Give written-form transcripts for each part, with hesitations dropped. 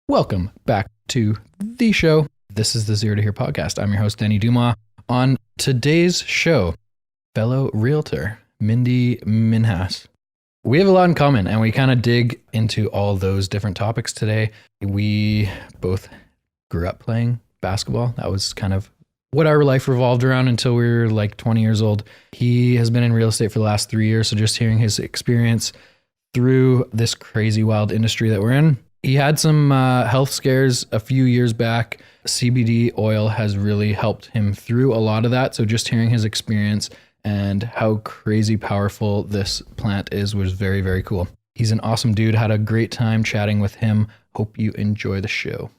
Welcome back to the show. This is the Zero to Here podcast. I'm your host, Denny Dumas. On today's show, fellow realtor, Mindy Minhas. We have a lot in common, and we kind of dig into all those different topics today. We both grew up playing basketball. That was kind of what our life revolved around until we were like 20 years old. He has been in real estate for the last 3 years, so just hearing his experience through this crazy wild industry that we're in. He had some health scares a few years back. CBD oil has really helped him through a lot of that. So just hearing his experience and how crazy powerful this plant is was very, very cool. He's an awesome dude. Had a great time chatting with him. Hope you enjoy the show.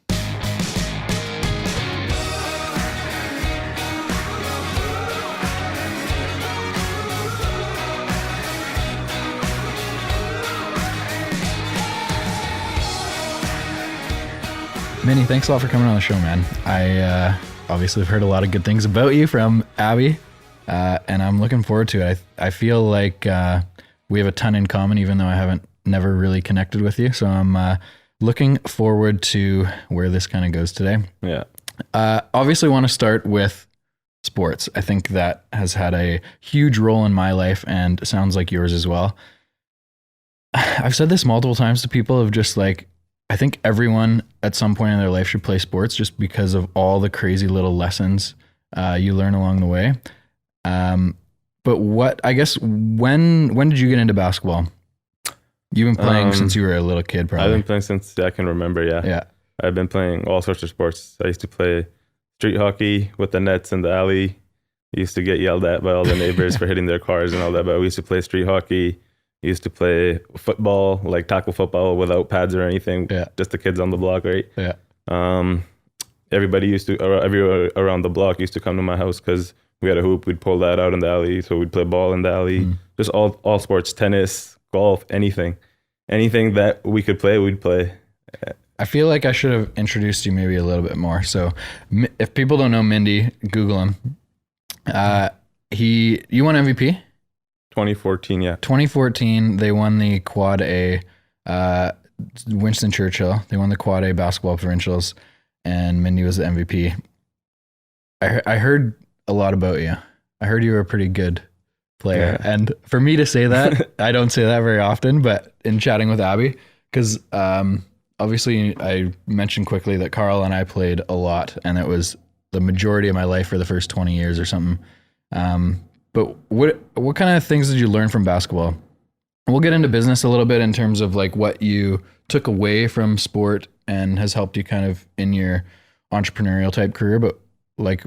Minnie, thanks a lot for coming on the show, man. I obviously have heard a lot of good things about you from Abby, and I'm looking forward to it. I feel like we have a ton in common, even though I haven't never really connected with you. So I'm looking forward to where this kind of goes today. Yeah. Obviously want to start with sports. I think that has had a huge role in my life and sounds like yours as well. I've said this multiple times to people of just like, I think everyone at some point in their life should play sports just because of all the crazy little lessons you learn along the way. But when did you get into basketball? You've been playing since you were a little kid, probably. I've been playing since I can remember, yeah. Yeah. I've been playing all sorts of sports. I used to play street hockey with the nets in the alley. I used to get yelled at by all the neighbors for hitting their cars and all that, but we used to play street hockey. Used to play football, like tackle football without pads or anything. Yeah. Just the kids on the block, right? Yeah. Everybody everyone around the block used to come to my house because we had a hoop. We'd pull that out in the alley. So we'd play ball in the alley. Just all sports, tennis, golf, anything that we could play, we'd play. I feel like I should have introduced you maybe a little bit more. So if people don't know Mindy, Google him. You won MVP? 2014, yeah. 2014, they won the Quad A, Winston Churchill. They won the Quad A basketball provincials, and Mindy was the MVP. I heard a lot about you. I heard you were a pretty good player. Yeah. And for me to say that, I don't say that very often, but in chatting with Abby, because obviously I mentioned quickly that Carl and I played a lot, and it was the majority of my life for the first 20 years or something. But what kind of things did you learn from basketball? We'll get into business a little bit in terms of like what you took away from sport and has helped you kind of in your entrepreneurial type career. But like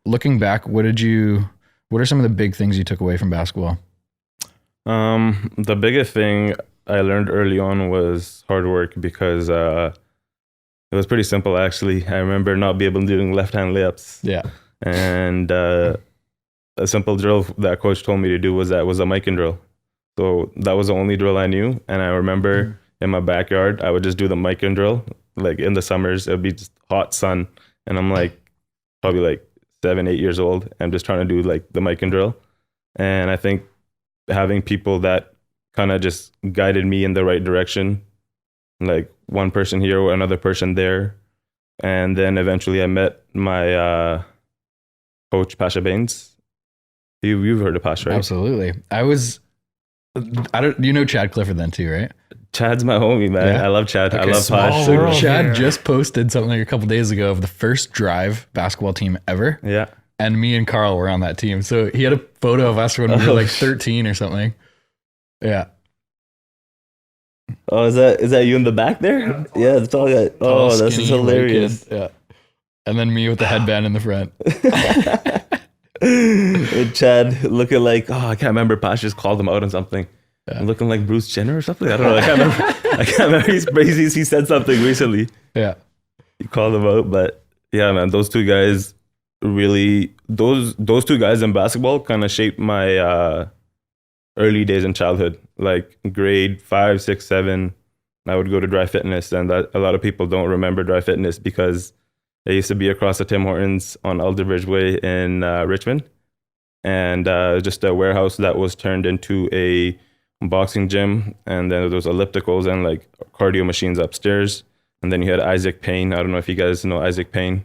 looking back, what are some of the big things you took away from basketball? The biggest thing I learned early on was hard work because it was pretty simple actually. I remember not being able to do left-hand layups. Yeah. And a simple drill that coach told me to do was a mic and drill. So that was the only drill I knew. And I remember in my backyard, I would just do the mic and drill. Like in the summers, it'd be just hot sun. And I'm like, probably like 7, 8 years old. I'm just trying to do like the mic and drill. And I think having people that kind of just guided me in the right direction, like one person here or another person there. And then eventually I met my coach, Pasha Baines. You've heard of Pasha, right? Absolutely. You know Chad Clifford then too, right? Chad's my homie, man. Yeah. I love Chad. Okay, I love Pash. So Chad just posted something like a couple days ago of the first drive basketball team ever. Yeah. And me and Carl were on that team. So he had a photo of us when we were like 13 or something. Yeah. Oh, is that you in the back there? Yeah, that's all I got. Oh, this is hilarious. Yeah. And then me with the headband in the front. Chad looking like, I can't remember. Pash just called him out on something. Yeah. Looking like Bruce Jenner or something. I don't know. I can't remember. He said something recently. Yeah. He called him out. But yeah, man, those two guys really, those two guys in basketball kind of shaped my early days in childhood. Like grade 5, 6, 7, I would go to Dry Fitness. And a lot of people don't remember Dry Fitness because it used to be across the Tim Hortons on Elderbridge Way in Richmond. And just a warehouse that was turned into a boxing gym. And then there was ellipticals and like cardio machines upstairs. And then you had Isaac Payne. I don't know if you guys know Isaac Payne.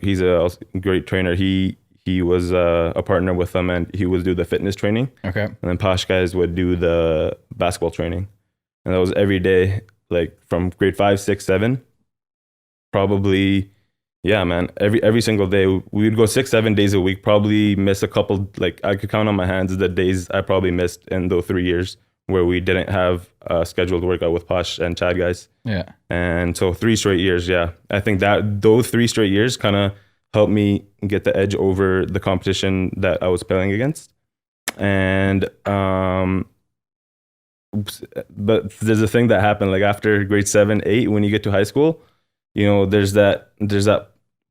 He's a great trainer. He was a partner with them, and he would do the fitness training. Okay. And then Posh guys would do the basketball training. And that was every day, like from grade 5, 6, 7. Probably, yeah, man. Every single day. We would go 6, 7 days a week, probably miss a couple, like I could count on my hands the days I probably missed in those 3 years where we didn't have a scheduled workout with Posh and Chad guys. Yeah. And so 3 straight years, yeah. I think that those 3 straight years kind of helped me get the edge over the competition that I was playing against. And but there's a thing that happened like after grade 7, 8, when you get to high school, you know, there's that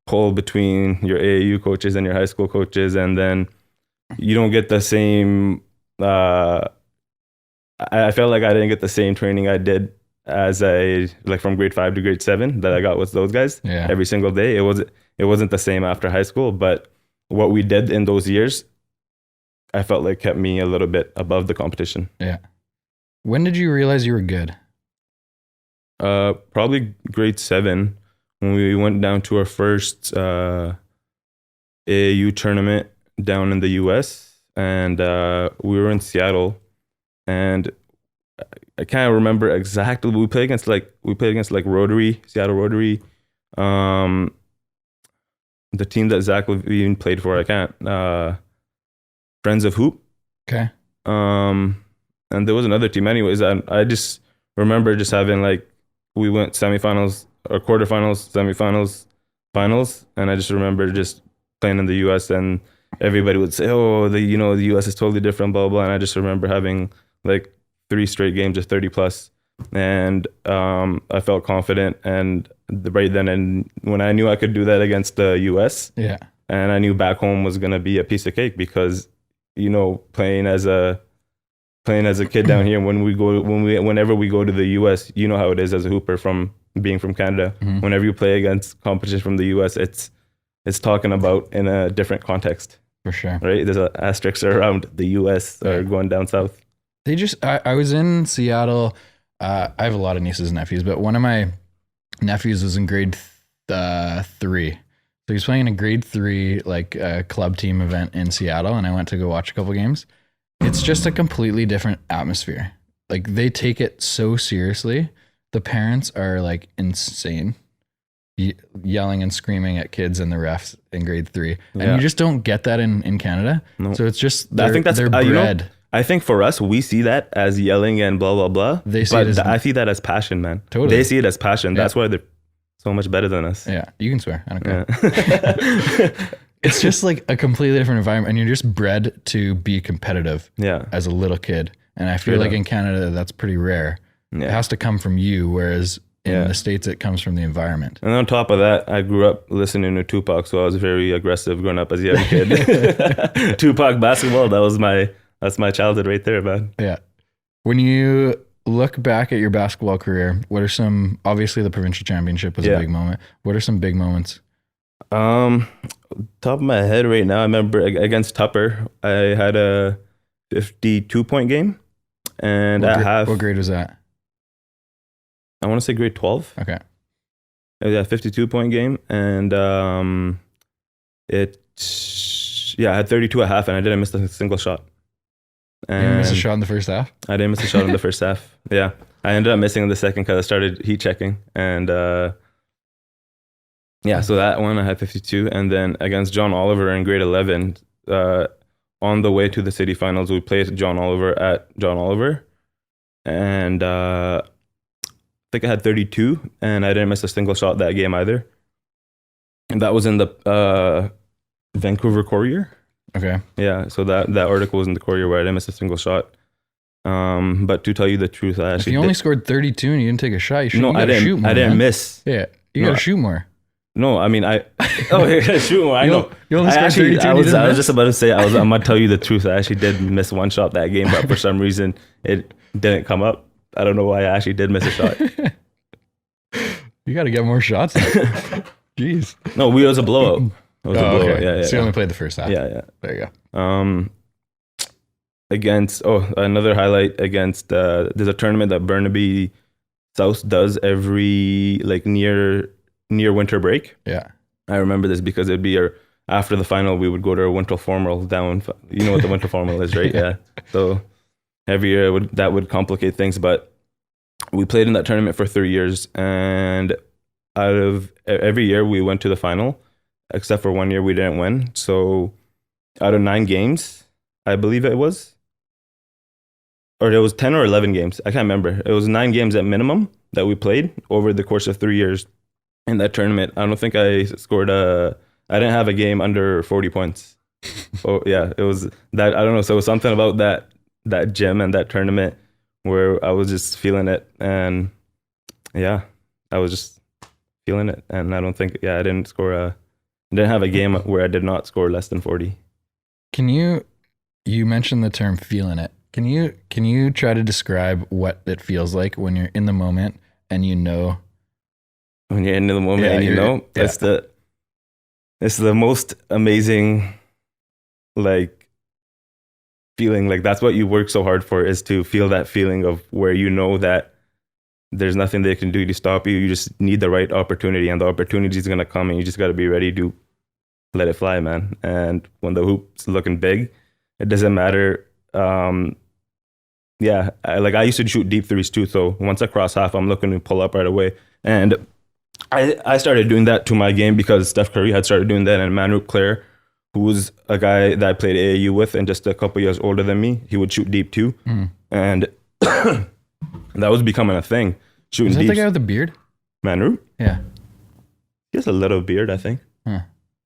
pull between your AAU coaches and your high school coaches, and then you don't get the same I felt like I didn't get the same training I did as like from grade 5 to grade 7 that I got with those guys every single day. It wasn't the same after high school, but what we did in those years, I felt like kept me a little bit above the competition. Yeah. When did you realize you were good? Probably grade 7 when we went down to our first AAU tournament down in the US, and we were in Seattle, and I can't remember exactly. We played against like Rotary, Seattle Rotary, the team that Zach Levine played for. I can't. Friends of Hoop. Okay. And there was another team. Anyways, I just remember just having like, we went semifinals or quarterfinals, semifinals, finals, and I just remember just playing in the US, and everybody would say, "Oh, the US is totally different," blah blah. And I just remember having like 3 straight games of 30 plus, and I felt confident. And right then, and when I knew I could do that against the US, and I knew back home was gonna be a piece of cake, because playing as a kid down here, whenever we go to the US, you know how it is as a hooper from being from Canada. Mm-hmm. Whenever you play against competition from the US, it's talking about in a different context. For sure. Right? There's an asterisk around the US or going down south. I was in Seattle. I have a lot of nieces and nephews, but one of my nephews was in grade 3. So he's playing in a grade 3, like a club team event in Seattle, and I went to go watch a couple games. It's just a completely different atmosphere. Like, they take it so seriously. The parents are like insane, yelling and screaming at kids and the refs in grade 3. And you just don't get that in Canada. No. So it's just, I think that's, they're bred. I think for us, we see that as yelling and blah, blah, blah. I see that as passion, man. Totally. They see it as passion. That's why they're so much better than us. Yeah, you can swear. I don't care. It's just like a completely different environment, and you're just bred to be competitive as a little kid. And I feel like in Canada, that's pretty rare. Yeah. It has to come from you, whereas in the States, it comes from the environment. And on top of that, I grew up listening to Tupac, so I was very aggressive growing up as a young kid. Tupac basketball, that's my childhood right there, man. Yeah. When you look back at your basketball career, what are some, obviously the provincial championship was a big moment. What are some big moments? Top of my head right now, I remember against Tupper, I had a 52-point game, and what grade was that? I want to say grade 12. Okay. It was a 52-point game, and I had 32 at half, and I didn't miss a single shot. And you didn't miss a shot in the first half? I didn't miss a shot in the first half. Yeah. I ended up missing in the second because I started heat checking, and so that one I had 52. And then against John Oliver in grade 11, on the way to the city finals, we played John Oliver at John Oliver, and I think I had 32, and I didn't miss a single shot that game either. And that was in the Vancouver Courier. Okay. Yeah, so that article was in the Courier where I didn't miss a single shot. But to tell you the truth, I actually if you only scored 32 and you didn't take a shot, you gotta shoot more. I didn't miss. Yeah, you gotta shoot more. No, I mean you gotta shoot more. I know. You only scored 32. I was just about to say I'm gonna tell you the truth. I actually did miss one shot that game, but for some reason it didn't come up. I don't know why I actually did miss a shot. You got to get more shots. Jeez. No, it was a blowout. It was a blowout. Okay. Yeah. So you only played the first half. Yeah. There you go. Another highlight against there's a tournament that Burnaby South does every like near winter break. Yeah. I remember this because it'd be after the final, we would go to our winter formal down. You know what the winter formal is, right? Yeah. So every year that would complicate things, but we played in that tournament for 3 years, and out of every year we went to the final, except for 1 year we didn't win. So out of 9 games, I believe it was, or it was 10 or 11 games. I can't remember. It was 9 games at minimum that we played over the course of 3 years in that tournament. I don't think I scored I didn't have a game under 40 points. Oh yeah, it was that, I don't know. So it was something about that gym and that tournament where I was just feeling it, and yeah, I was just feeling it. And I don't think, I didn't have a game where I did not score less than 40. You mentioned the term feeling it. Can you try to describe what it feels like when you're in the moment and you know? When you're in the moment and you know, it's the most amazing, like, feeling. Like, that's what you work so hard for, is to feel that feeling of where you know that there's nothing they can do to stop you. You just need the right opportunity, and the opportunity is going to come, and you just got to be ready to let it fly, man. And when the hoop's looking big, it doesn't matter. I used to shoot deep threes too. So once I cross half, I'm looking to pull up right away. And I started doing that to my game because Steph Curry had started doing that, and Manu Claire, who was a guy that I played AAU with and just a couple years older than me, he would shoot deep too. And that was becoming a thing. Shooting deep. Is that the guy with the beard? Manu? Yeah. He has a little beard, I think. Huh.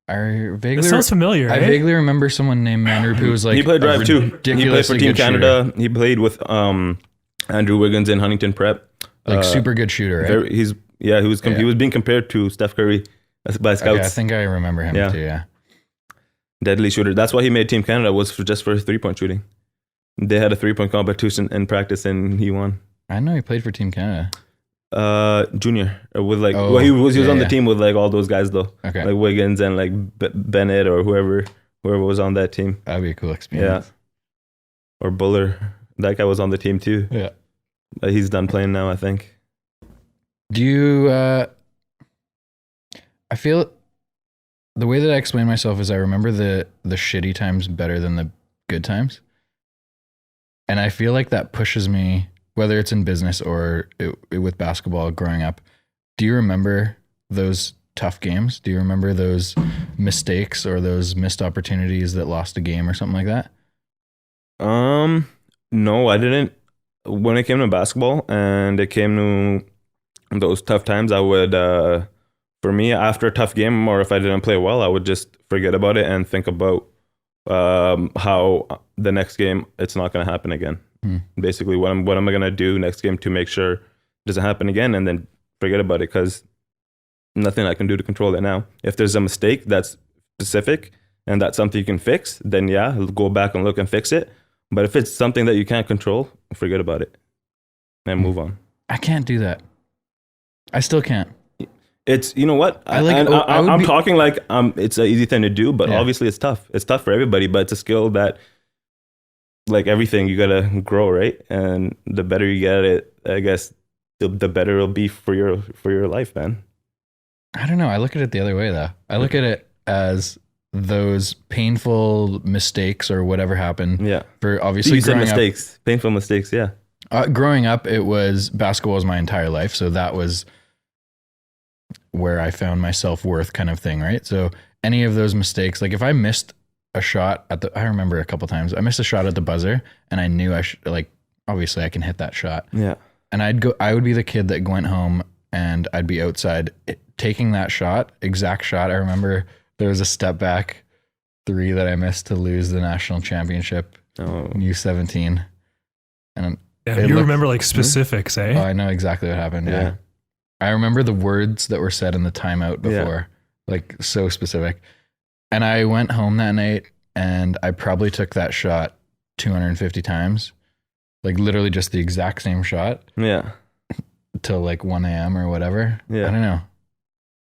It sounds familiar. I vaguely remember someone named Manrup who was like, he played drive too. He played for Team Canada. Shooter. He played with Andrew Wiggins in Huntington Prep. Like super good shooter, right? He was being compared to Steph Curry by scouts. Okay, I think I remember him too. Yeah, deadly shooter. That's why he made Team Canada, was just for his 3-point shooting. They had a 3-point competition in practice, and he won. I know he played for Team Canada. Junior with like he was on the team with like all those guys though. Okay, like Wiggins and like Bennett or whoever was on that team. That'd be a cool experience. Yeah, or Buller. That guy was on the team too. Yeah, he's done playing now, I think. Do you? I feel the way that I explain myself is I remember the shitty times better than the good times, and I feel like that pushes me, whether it's in business or with basketball growing up. Do you remember those tough games? Do you remember those mistakes or those missed opportunities that lost a game or something like that? No, I didn't. When it came to basketball and it came to those tough times, I would, for me, after a tough game, or if I didn't play well, I would just forget about it and think about how the next game, it's not going to happen again. Basically, what am I gonna do next game to make sure it doesn't happen again, and then forget about it, because nothing I can do to control it now. If there's a mistake that's specific and that's something you can fix, then go back and look and fix it. But if it's something that you can't control, forget about it and move on. I can't do that. I still can't. It's, you know what? I'm talking like it's an easy thing to do, but obviously it's tough. It's tough for everybody, but it's a skill that, like everything, you gotta grow, right? And the better you get at it, I guess, the better it'll be for your life, man. I don't know. I look at it the other way though. I look at it as those painful mistakes or whatever happened. Yeah. For obviously painful mistakes. Yeah. Growing up, it was basketball was my entire life, so that was where I found my self-worth, kind of thing, right? So any of those mistakes, like if I missed a shot I remember a couple times I missed a shot at the buzzer, and I knew I should, like, obviously I can hit that shot. Yeah. And I would be the kid that went home and I'd be outside taking that exact shot. I remember there was a step back 3 that I missed to lose the national championship, U17. And you remember like specifics, eh? Oh, I know exactly what happened. Yeah. I remember the words that were said in the timeout before, like so specific. And I went home that night and I probably took that shot 250 times, like literally just the exact same shot. Yeah. Till like 1 a.m. or whatever. Yeah. I don't know.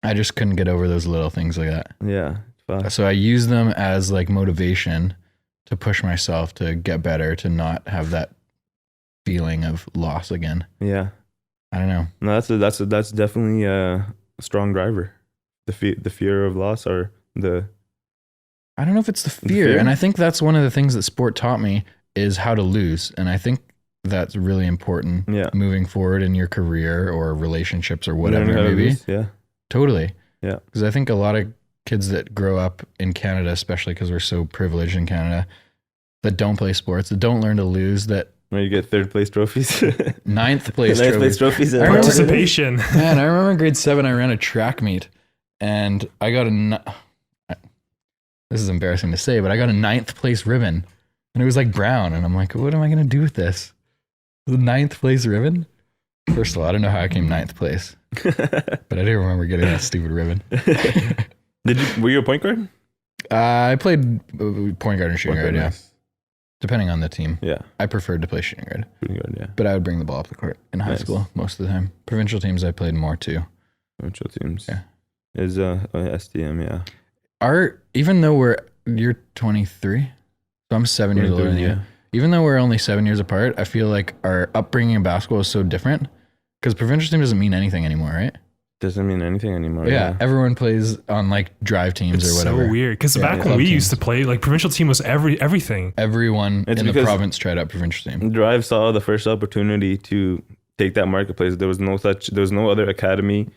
I just couldn't get over those little things like that. Yeah. So I use them as like motivation to push myself to get better, to not have that feeling of loss again. Yeah. I don't know. No, that's definitely a strong driver. The fear of loss, or the I don't know if it's the fear. And I think that's one of the things that sport taught me is how to lose. And I think that's really important moving forward in your career or relationships or whatever it may be. Yeah. Totally. Yeah. Because I think a lot of kids that grow up in Canada, especially because we're so privileged in Canada, that don't play sports, that don't learn to lose, that where you get third place trophies. Ninth place trophies. Participation. Man, I remember in grade 7, I ran a track meet and I got this is embarrassing to say, but I got a 9th place ribbon and it was like brown. And I'm like, what am I going to do with this? The 9th place ribbon? First of all, I don't know how I came 9th place, but I do remember getting that stupid ribbon. Were you a point guard? I played point guard and shooting guard, yeah. Nice. Depending on the team. Yeah. I preferred to play shooting guard. Shooting guard, yeah. But I would bring the ball up the court in high school most of the time. Provincial teams, I played more too. Provincial teams. Yeah. Is STM, yeah. Even though you're 23, so I'm 7 years older than you. Even though we're only 7 years apart, I feel like our upbringing in basketball is so different because provincial team doesn't mean anything anymore, right? Doesn't mean anything anymore. Yeah. Everyone plays on like drive teams or whatever. It's so weird because back when we used to play, like provincial team was everything. Everyone in the province tried out provincial team. Drive saw the first opportunity to take that marketplace. There was no other academy,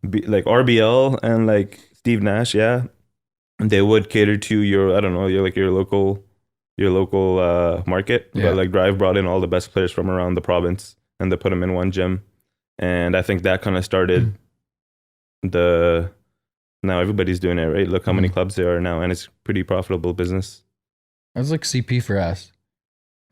like RBL and like Steve Nash. Yeah, they would cater to your local market. But like Drive brought in all the best players from around the province and they put them in one gym, and I think that kind of started now everybody's doing it, right? Look how many clubs there are now, and it's pretty profitable business. That was like CP for us.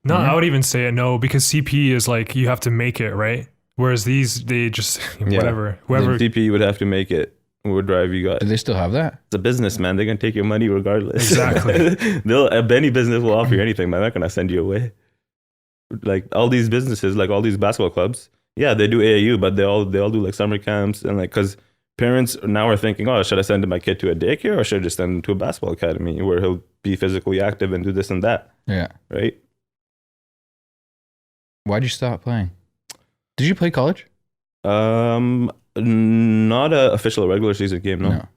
No, I would even say it no, because CP is like you have to make it, right? Whereas these, they just whatever. Whoever CP would have to make it. What Drive you got? Do they still have that? It's a business, man. They're gonna take your money regardless. Exactly. Any business will offer you anything, man. They're not gonna send you away. Like all these businesses, like all these basketball clubs, yeah, they do AAU, but they all do like summer camps and like because parents now are thinking, oh, should I send my kid to a daycare or should I just send him to a basketball academy where he'll be physically active and do this and that? Yeah. Right? Why'd you stop playing? Did you play college? Not a official regular season game, no.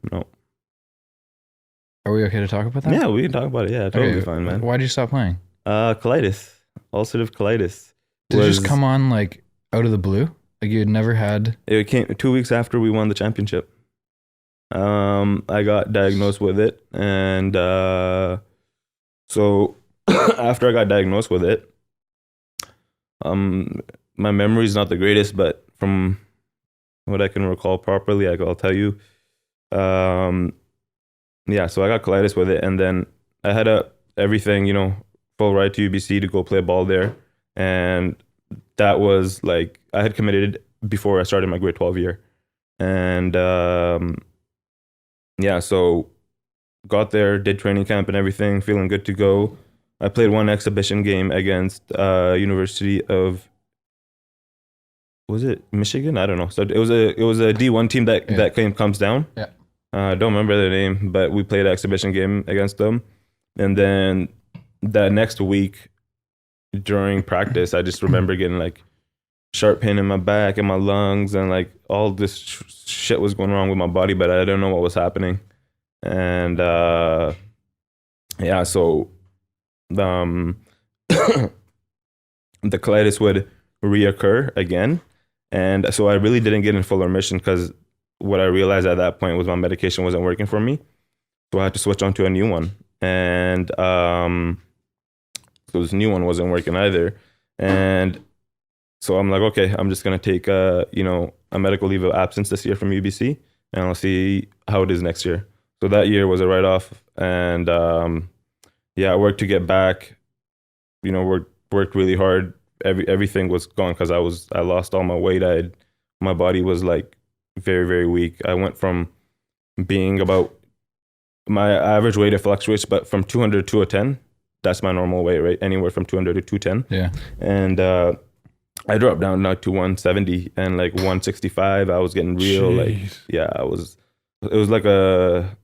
Are we okay to talk about that? Yeah, we can talk about it. Yeah, totally fine, man. Why'd you stop playing? Colitis. Ulcerative colitis. Did it just come on like out of the blue? Like you had never had? It came 2 weeks after we won the championship. I got diagnosed with it, and so after I got diagnosed with it, my memory is not the greatest, but from what I can recall properly, I'll tell you. So I got colitis with it, and then I had everything, full ride to UBC to go play ball there, and that was like I had committed before I started my grade 12 year, and so got there, did training camp and everything, feeling good to go. I played one exhibition game against University of, was it Michigan? I don't know. So it was a D1 team that comes down. Yeah. Don't remember their name, but we played an exhibition game against them, and then that next week during practice, I just remember getting like sharp pain in my back and my lungs, and like all this shit was going wrong with my body, but I don't know what was happening. And so the colitis would reoccur again, and so I really didn't get in full remission because what I realized at that point was my medication wasn't working for me, so I had to switch on to a new one, and so this new one wasn't working either. And so I'm like, okay, I'm just going to take a medical leave of absence this year from UBC, and I'll see how it is next year. So that year was a write-off, and I worked to get back, worked really hard. Everything was gone because I lost all my weight. My body was like very, very weak. I went from being about, my average weight, it fluctuates, but from 200 to 210, that's my normal weight, right? Anywhere from 200 to 210. Yeah. And I dropped down now to 170 and like 165. I was getting real. Jeez. It was like a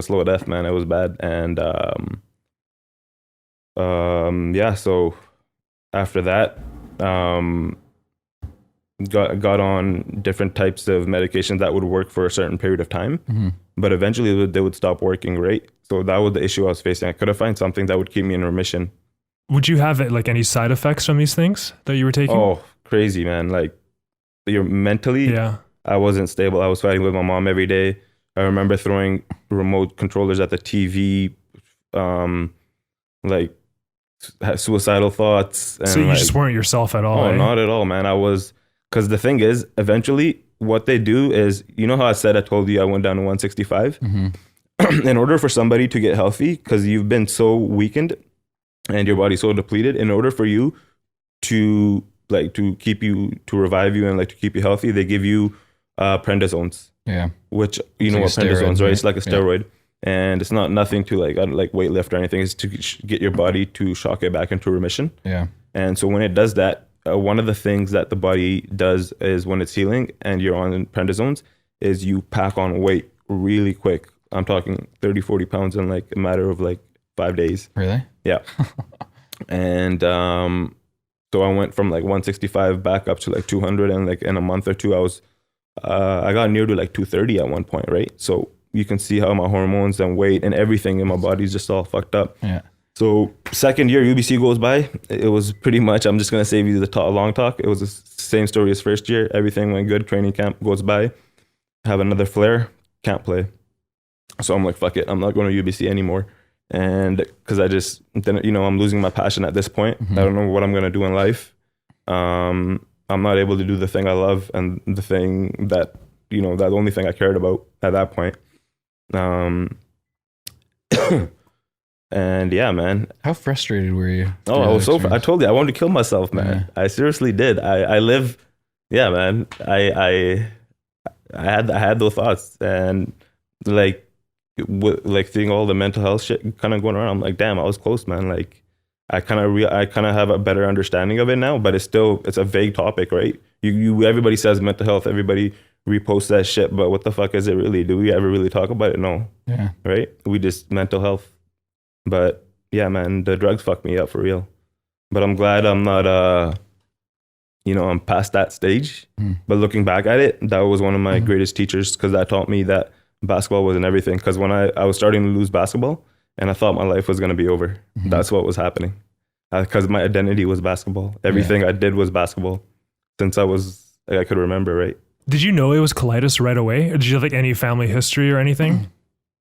slow death, man. It was bad. And so after that, got on different types of medications that would work for a certain period of time, but eventually they would stop working, right? So that was the issue I was facing. I couldn't find something that would keep me in remission. Would you have like any side effects from these things that you were taking? Oh, crazy, man. Like, you're mentally, Yeah. I wasn't stable. I was fighting with my mom every day. I remember throwing remote controllers at the TV, like had suicidal thoughts. And So you like, just weren't yourself at all. oh, eh? not at all, man. I was, because the thing is, eventually, what they do is, you know how I told you I went down to 165? In order for somebody to get healthy, because you've been so weakened and your body's so depleted, in order for you to revive you and like to keep you healthy, they give you prednisones. Yeah. Which, you It's know like what a steroid, prednisones, right? right? It's like a steroid. And it's nothing to like weightlift or anything. It's to get your body to shock it back into remission. Yeah. And so when it does that, one of the things that the body does is when it's healing and you're on prednisones is you pack on weight really quick. I'm talking 30, 40 pounds in like a matter of like 5 days. Really? Yeah. And so I went from like 165 back up to like 200, and like in a month or two, I got near to like 230 at one point, right? So you can see how my hormones and weight and everything in my body is just all fucked up. Yeah. So second year UBC goes by, it was pretty much, I'm just going to save you the long talk. It was the same story as first year. Everything went good. Training camp goes by. Have another flare, can't play. So I'm like, fuck it. I'm not going to UBC anymore. And because I just, then, you know, I'm losing my passion at this point. I don't know what I'm going to do in life. I'm not able to do the thing I love and the thing that, you know, that the only thing I cared about at that point. And yeah, man. How frustrated were you? Oh, I was so, I told you, I wanted to kill myself, man. Yeah. I seriously did. I live, yeah, man. I had those thoughts, and like seeing all the mental health shit kind of going around. I'm like, damn, I was close, man. Like, I kind of have a better understanding of it now, but it's a vague topic, right? Everybody says mental health, everybody reposts that shit, but what the fuck is it really? Do we ever really talk about it? No. Yeah. Right? We just mental health. But yeah, man, the drugs fucked me up for real. But I'm glad I'm not, I'm past that stage. But looking back at it, that was one of my greatest teachers, because that taught me that basketball wasn't everything. Because when I was starting to lose basketball, and I thought my life was going to be over. That's what was happening. Because my identity was basketball. Everything I did was basketball since I could remember, right? Did you know it was colitis right away? Or did you have like any family history or anything?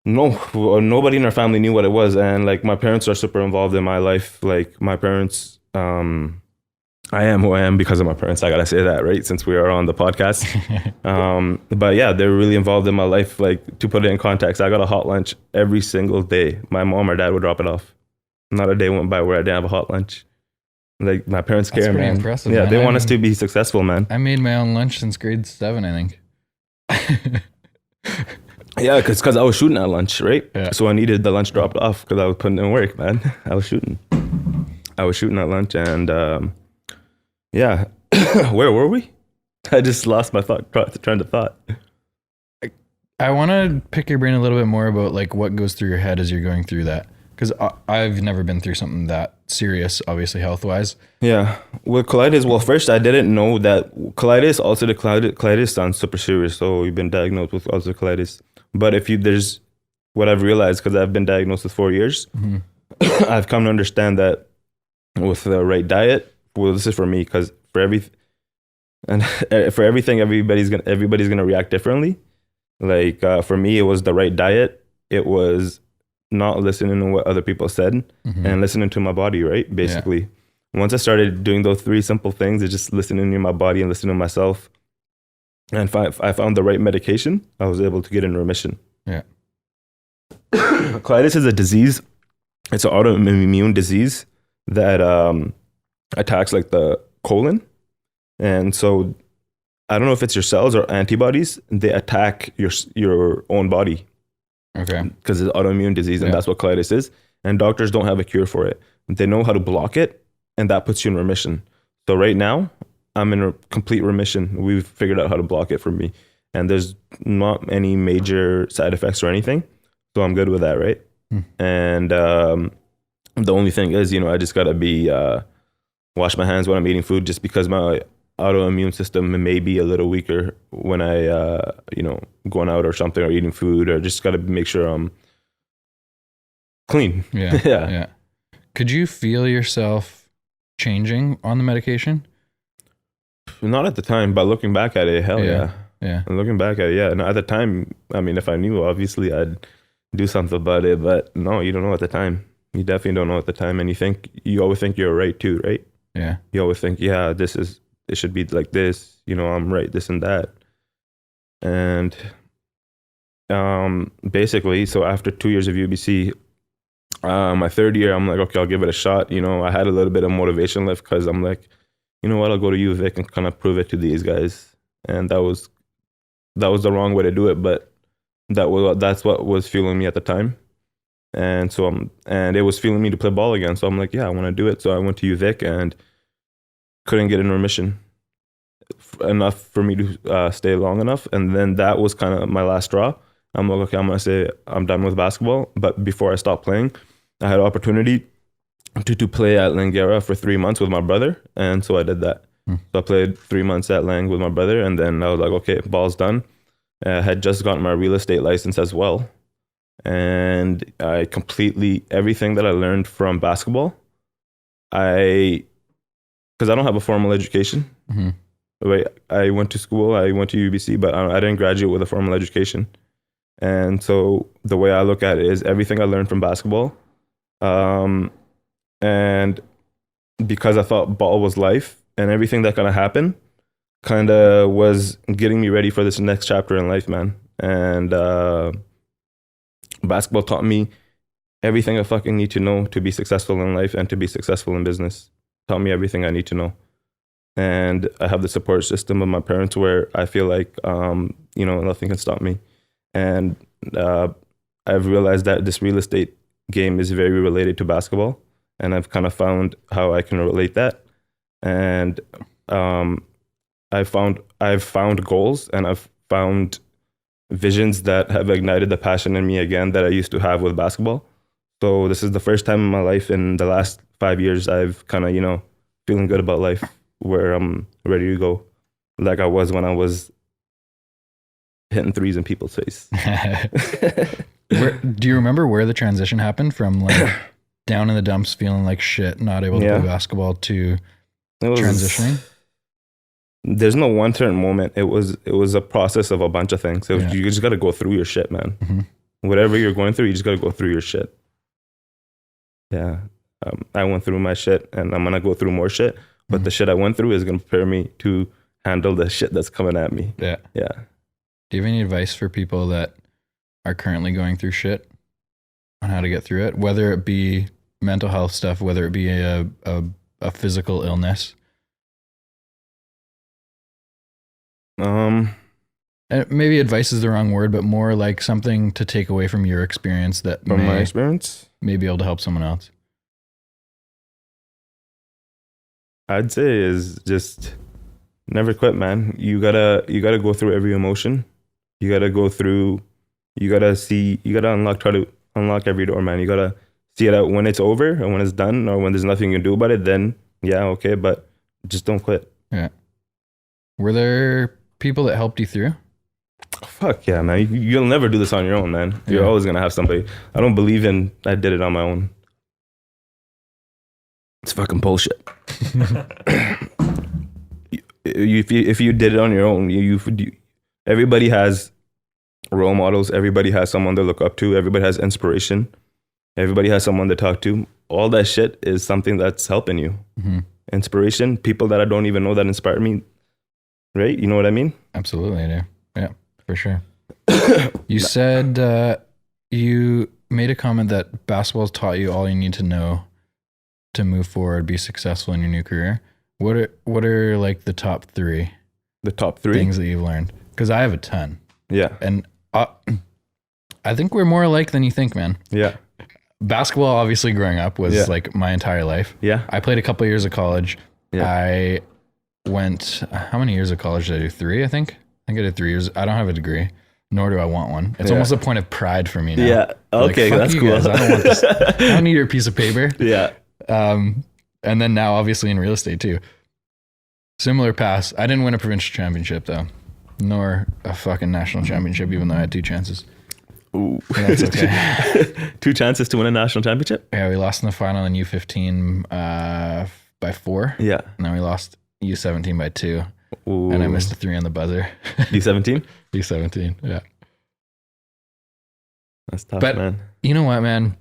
No, nobody in our family knew what it was. And like, my parents are super involved in my life. Like, my parents, I am who I am because of my parents. I got to say that, right? Since we are on the podcast. But yeah, they're really involved in my life. Like, to put it in context, I got a hot lunch every single day. My mom or dad would drop it off. Not a day went by where I didn't have a hot lunch. Like, my parents care, pretty man. impressive, Yeah, man. they want us to be successful, man. I made my own lunch since grade 7, I think. Yeah, because I was shooting at lunch, right? Yeah. So I needed the lunch dropped off because I was putting in work, man. I was shooting at lunch, and yeah. Where were we? I just lost my train of thought. I want to pick your brain a little bit more about like what goes through your head as you're going through that. Because I've never been through something that serious, obviously health-wise. Yeah. With colitis, well, first I didn't know that colitis sounds super serious. So you've been diagnosed with ulcerative colitis. But there's what I've realized, because I've been diagnosed with 4 years, I've come to understand that with the right diet, well, this is for me, because for everything, everybody's gonna react differently. Like, for me, it was the right diet. It was not listening to what other people said and listening to my body, right? Basically. Yeah. Once I started doing those 3 simple things, it's just listening to my body and listening to myself. And I found the right medication, I was able to get in remission. Yeah. Colitis is a disease. It's an autoimmune disease that attacks like the colon. And so I don't know if it's your cells or antibodies, they attack your own body. Okay. Because it's autoimmune disease, and that's what colitis is. And doctors don't have a cure for it. They know how to block it, and that puts you in remission. So right now, I'm in a complete remission. We've figured out how to block it for me. And there's not any major side effects or anything. So I'm good with that, right? And the only thing is, I just got to wash my hands when I'm eating food, just because autoimmune system may be a little weaker when I, going out or something or eating food, or just got to make sure I'm clean. Yeah. Yeah. Could you feel yourself changing on the medication? Not at the time, but looking back at it, hell yeah. Yeah. And looking back at it, yeah. And at the time, I mean, if I knew, obviously I'd do something about it, but no, you don't know at the time. You definitely don't know at the time. And you always think you're right too, right? Yeah. You always think, yeah, it should be like this, I'm right, this and that. And basically, so after 2 years of UBC, my third year, I'm like, okay, I'll give it a shot. I had a little bit of motivation left because I'm like, you know what, I'll go to UVic and kind of prove it to these guys. And that was the wrong way to do it, but that's what was fueling me at the time. And so and it was fueling me to play ball again. So I'm like, yeah, I want to do it. So I went to UVic and couldn't get in remission enough for me to stay long enough. And then that was kind of my last straw. I'm like, okay, I'm going to say I'm done with basketball. But before I stopped playing, I had an opportunity to play at Langara for 3 months with my brother. And so I did that. So I played 3 months at Lang with my brother. And then I was like, okay, ball's done. I had just gotten my real estate license as well. And I everything that I learned from basketball, because I don't have a formal education. Mm-hmm. Right? I went to school, I went to UBC, but I didn't graduate with a formal education. And so the way I look at it is everything I learned from basketball. And because I thought ball was life, and everything that kind of happened kind of was getting me ready for this next chapter in life, man. And basketball taught me everything I fucking need to know to be successful in life and to be successful in business. Taught me everything I need to know. And I have the support system of my parents where I feel like, nothing can stop me. And I've realized that this real estate game is very related to basketball. And I've kind of found how I can relate that. And I've found goals, and I've found visions that have ignited the passion in me again that I used to have with basketball. So this is the first time in my life in the last 5 years I've kind of, feeling good about life, where I'm ready to go like I was when I was hitting threes in people's face. Do you remember where the transition happened from like down in the dumps, feeling like shit, not able to play basketball, to transitioning? There's no one certain moment. It was a process of a bunch of things. You just got to go through your shit, man. Mm-hmm. Whatever you're going through, you just got to go through your shit. Yeah. I went through my shit, and I'm going to go through more shit. But the shit I went through is going to prepare me to handle the shit that's coming at me. Yeah. Yeah. Do you have any advice for people that are currently going through shit on how to get through it? Whether it be mental health stuff, whether it be a physical illness? Maybe advice is the wrong word, but more like something to take away from your experience that my experience may be able to help someone else. I'd say is just never quit, man. You gotta go through every emotion. You gotta try to unlock every door, man. You gotta see it out when it's over and when it's done, or when there's nothing you can do about it, then yeah, okay, but just don't quit. Yeah. Were there people that helped you through? Fuck yeah, man. You'll never do this on your own, man. You're always gonna have somebody. I don't believe in I did it on my own. It's fucking bullshit. If you did it on your own, everybody has role models. Everybody has someone to look up to. Everybody has inspiration. Everybody has someone to talk to. All that shit is something that's helping you. Mm-hmm. Inspiration, people that I don't even know that inspire me. Right? You know what I mean? Absolutely, I do. Yeah, for sure. You said you made a comment that basketball's taught you all you need to know to move forward, be successful in your new career. What are like the top three? The top three things that you've learned? Because I have a ton. Yeah. And I think we're more alike than you think, man. Yeah. Basketball, obviously, growing up was like my entire life. Yeah. I played a couple of years of college. Yeah. I went, how many years of college did I do? 3, I think. I think I did 3 years. I don't have a degree, nor do I want one. It's almost a point of pride for me now. Yeah. Okay, like, that's cool. Guys, I don't want this. I don't need your piece of paper. Yeah. And then now, obviously, in real estate too. Similar pass. I didn't win a provincial championship though, nor a fucking national championship, even though I had 2 chances. Ooh. But that's okay. 2 chances to win a national championship? Yeah, we lost in the final in U15 by 4. Yeah. And then we lost U17 by 2. Ooh. And I missed a 3 on the buzzer. U17? U17, yeah. That's tough, But man. you know what, man?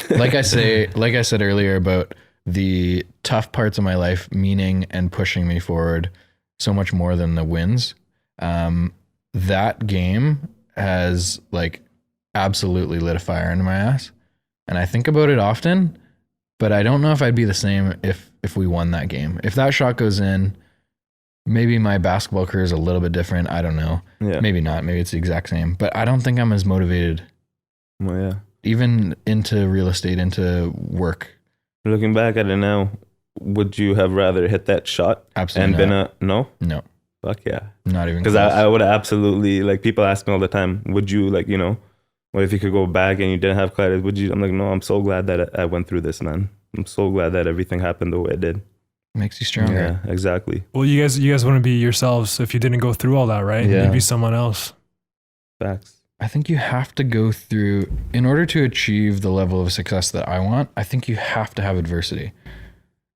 Like I said earlier about the tough parts of my life meaning and pushing me forward so much more than the wins. That game has like absolutely lit a fire into my ass. And I think about it often, but I don't know if I'd be the same if we won that game. If that shot goes in, maybe my basketball career is a little bit different. I don't know. Yeah. Maybe not. Maybe it's the exact same. But I don't think I'm as motivated. Well, yeah. Even into real estate, into work. Looking back at it now, would you have rather hit that shot Absolutely and not. been a no? No, Fuck yeah. not even Because close. I would absolutely, like, people ask me all the time, would you, like, you know, what if you could go back and you didn't have colitis? Would you? I'm like, no, I'm so glad that I went through this, man. I'm so glad that everything happened the way it did. Makes you stronger. Yeah, exactly. Well, you guys wouldn't be yourselves if you didn't go through all that, right? Yeah. You'd be someone else. Facts. I think you have to go through, in order to achieve the level of success that I want, I think you have to have adversity.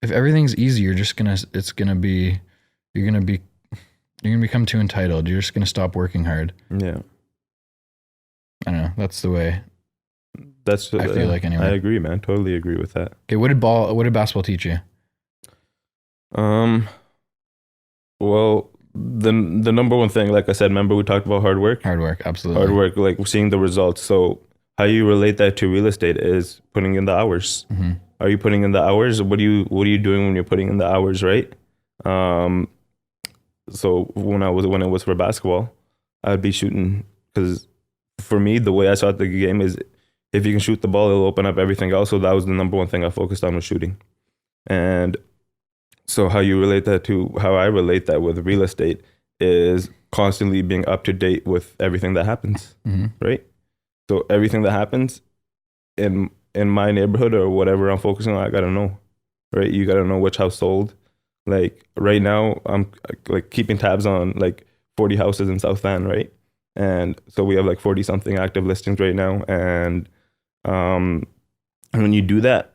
If everything's easy, you're gonna become too entitled. You're just gonna stop working hard. Yeah. I don't know. That's the way. That's I feel like anyway. I agree, man. Totally agree with that. Okay, what did basketball teach you? Well, the number one thing, like I said, remember we talked about hard work? Hard work, absolutely. Hard work, like seeing the results. So how you relate that to real estate is putting in the hours. Mm-hmm. Are you putting in the hours? What are you doing when you're putting in the hours, right? So when it was for basketball, I'd be shooting, because for me, the way I saw the game is if you can shoot the ball, it'll open up everything else. So that was the number one thing I focused on, was shooting. And so how you relate that to how I relate that with real estate is constantly being up to date with everything that happens, Mm-hmm. right? So everything that happens in my neighborhood or whatever I'm focusing on, I gotta know, right? You gotta know which house sold. Like right now, I'm like keeping tabs on like 40 houses in South Van, right? And so we have like 40 something active listings right now. And when you do that,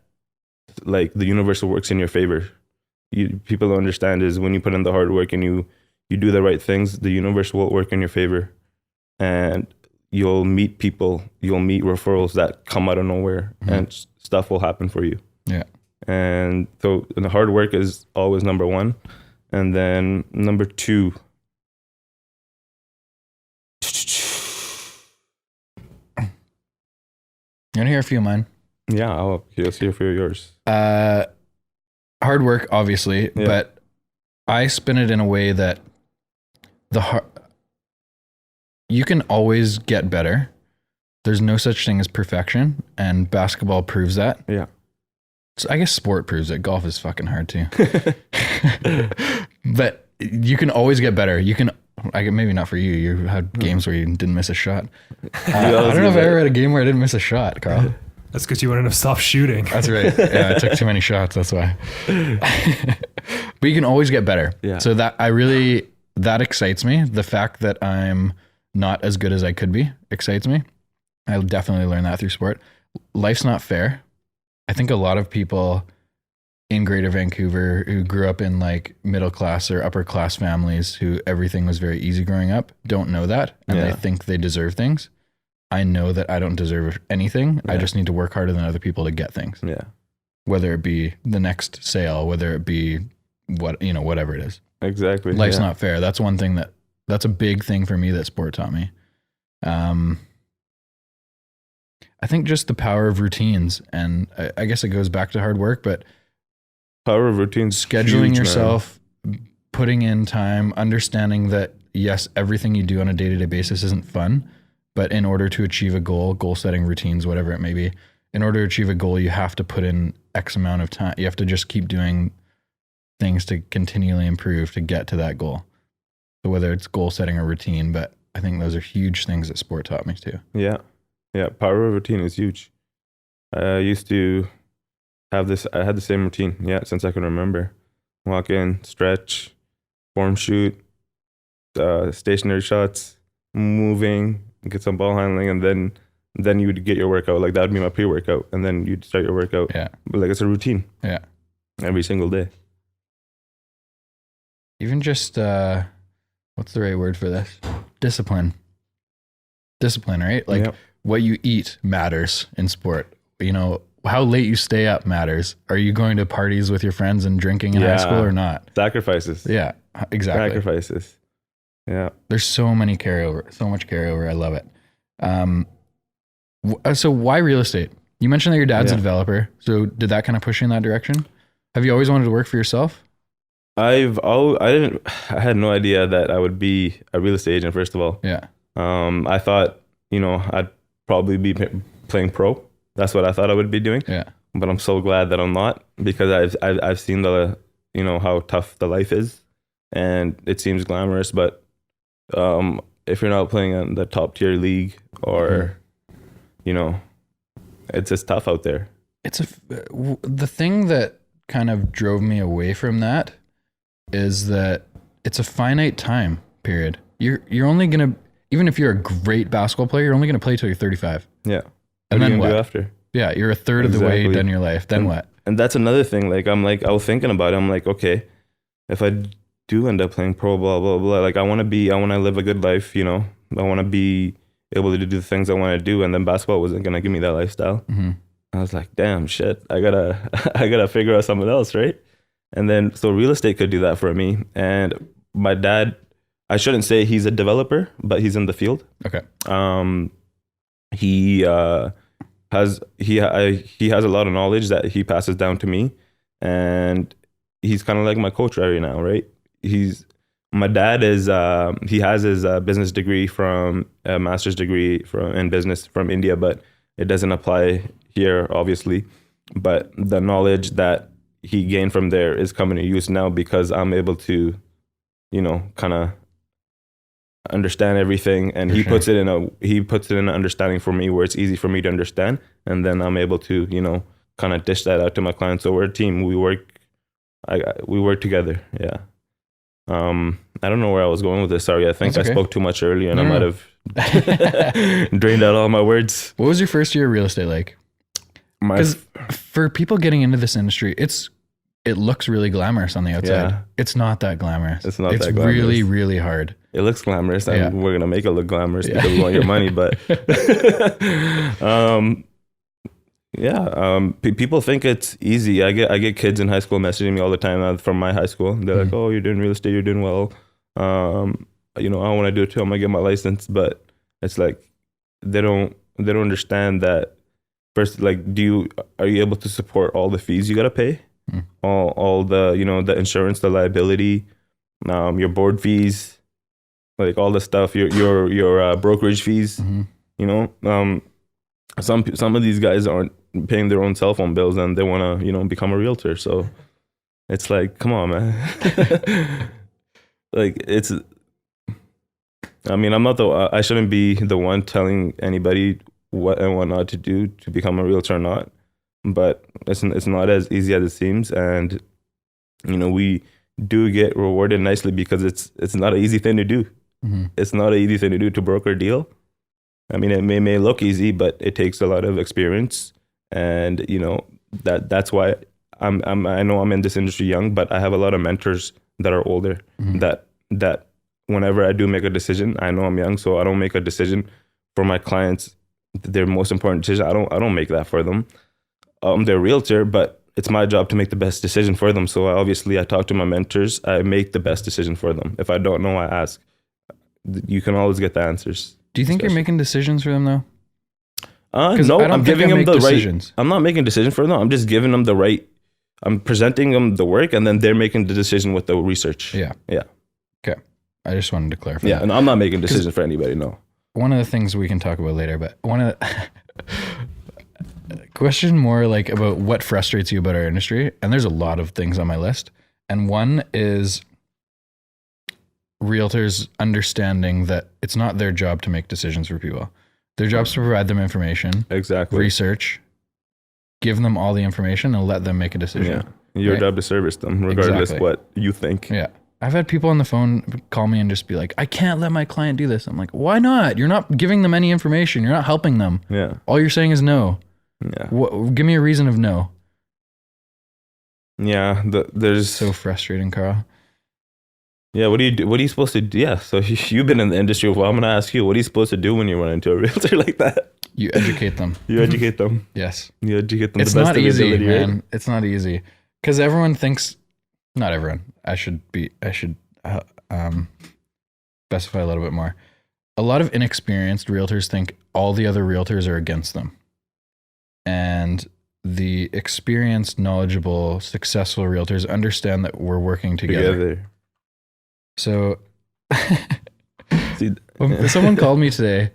like the universe works in your favor. People don't understand is when you put in the hard work and you do the right things, the universe will work in your favor, and you'll meet people, you'll meet referrals that come out of nowhere, Mm-hmm. and stuff will happen for you. Yeah. And so the hard work is always number one. And then number two, You want to hear a few of mine? yeah, let's hear for yours. Hard work, obviously, Yeah. but I spin it in a way that you can always get better. There's no such thing as perfection, and basketball proves that. Yeah. So I guess sport proves it. Golf is fucking hard too. But you can always get better. Maybe not for you. You had games where you didn't miss a shot. I don't know if I ever had a game where I didn't miss a shot, Carl. That's because you wouldn't have stopped shooting. That's right. Yeah, I took too many shots. That's why. But you can always get better. Yeah. So that excites me. The fact that I'm not as good as I could be excites me. I definitely learned that through sport. Life's not fair. I think a lot of people in Greater Vancouver who grew up in like middle class or upper class families who everything was very easy growing up don't know that, and they think they deserve things. I know that I don't deserve anything. I just need to work harder than other people to get things. Yeah. Whether it be the next sale, whether it be whatever it is. Exactly. Life's not fair. That's one thing that's a big thing for me that sport taught me. I think just the power of routines, and I guess it goes back to hard work, but Power of routines. scheduling huge, yourself, putting in time, understanding that yes, everything you do on a day-to-day basis isn't fun, but in order to achieve a goal setting, routines, whatever it may be, in order to achieve a goal, you have to put in X amount of time. You have to just keep doing things to continually improve to get to that goal. So whether it's goal setting or routine, but I think those are huge things that sport taught me too. Yeah. Yeah. Power of routine is huge. I used to have this, I had the same routine, since I can remember. Walk in, stretch, form shoot, stationary shots, moving, get some ball handling, and then you would get your workout. Like that would be my pre-workout, and then you'd start your workout. Yeah. But like it's a routine. Yeah. Every single day. Even just what's the right word for this? Discipline, right? Like Yep. what you eat matters in sport. You know, how late you stay up matters. Are you going to parties with your friends and drinking in high school or not? Sacrifices. Yeah, exactly. Sacrifices. Yeah. There's so much carryover. I love it. So why real estate? You mentioned that your dad's a developer. So did that kind of push you in that direction? Have you always wanted to work for yourself? I had no idea that I would be a real estate agent, first of all. Yeah. I thought, I'd probably be playing pro. That's what I thought I would be doing. Yeah. But I'm so glad that I'm not, because I've seen how tough the life is, and it seems glamorous, but if you're not playing in the top tier league or, it's just tough out there. The thing that kind of drove me away from that is that it's a finite time period. You're only going to, even if you're a great basketball player, you're only going to play till you're 35. Yeah. And then what? Do after? Yeah, you're a third of the way done your life. Then what? And that's another thing. Like I was thinking about it. I'm like, okay, if I do end up playing pro, blah blah blah. Like I want to live a good life. I want to be able to do the things I want to do. And then basketball wasn't gonna give me that lifestyle. Mm-hmm. I was like, damn, shit. I gotta figure out something else, right? And then so real estate could do that for me. And my dad, I shouldn't say he's a developer, but he's in the field. Okay. He has a lot of knowledge that he passes down to me, and he's kind of like my coach right now, right? My dad is he has his business degree from a master's degree in business from India, but it doesn't apply here, obviously. But the knowledge that he gained from there is coming to use now, because I'm able to, kind of understand everything, and he puts it in an understanding for me where it's easy for me to understand, and then I'm able to kind of dish that out to my clients. So we're a team. We work together. Yeah. I don't know where I was going with this. Sorry, I think I spoke too much earlier, and I might have drained out all my words. What was your first year of real estate like? Because for people getting into this industry, it looks really glamorous on the outside. Yeah. It's not that glamorous. It's that glamorous. Really, really hard. It looks glamorous, and we're gonna make it look glamorous because we want your money. But people think it's easy. I get kids in high school messaging me all the time from my high school. They're like, "Oh, you're doing real estate. You're doing well. I want to do it too. I'm gonna get my license." But it's like they don't understand that. First, like, are you able to support all the fees you gotta pay? All the the insurance, the liability, your board fees, like all the stuff, your brokerage fees. Mm-hmm. Some of these guys aren't paying their own cell phone bills, and they want to become a realtor. So it's like, come on, man. Like I shouldn't be the one telling anybody what and what not to do to become a realtor or not. But it's not as easy as it seems, and we do get rewarded nicely, because it's not an easy thing to do. Mm-hmm. It's not an easy thing to do to broker a deal. I mean, it may look easy, but it takes a lot of experience, and that's why I know I'm in this industry young, but I have a lot of mentors that are older. Mm-hmm. that whenever I do make a decision, I know I'm young, so I don't make a decision for my clients, their most important decision. I don't make that for them. I'm their realtor, but it's my job to make the best decision for them. So obviously I talk to my mentors. I make the best decision for them. If I don't know, I ask. You can always get the answers. Do you think you're making decisions for them though? No, I'm giving them the right. I'm not making decisions for them. I'm just giving them the right. I'm presenting them the work, and then they're making the decision with the research. Yeah. Yeah. Okay. I just wanted to clarify. Yeah, and I'm not making decisions for anybody. No. One of the things we can talk about later, but one of the question more like about what frustrates you about our industry. And there's a lot of things on my list. And one is realtors understanding that it's not their job to make decisions for people. Their job is to provide them information, research, give them all the information, and let them make a decision. Yeah. Your job to service them, regardless what you think. Yeah. I've had people on the phone call me and just be like, I can't let my client do this. I'm like, why not? You're not giving them any information. You're not helping them. Yeah. All you're saying is no. Yeah. Give me a reason of no. Yeah. There's So frustrating, Carl. Yeah. What do you do? What are you supposed to do? Yeah. So you've been in the industry. Well, I'm going to ask you, what are you supposed to do when you run into a realtor like that? You educate them. You educate them. Yes. You educate them. It's the best not of your easy, ability, man. right? It's not easy. Because everyone thinks, not everyone. I should specify a little bit more. A lot of inexperienced realtors think all the other realtors are against them. And the experienced, knowledgeable, successful realtors understand that we're working together. So See, someone called me today.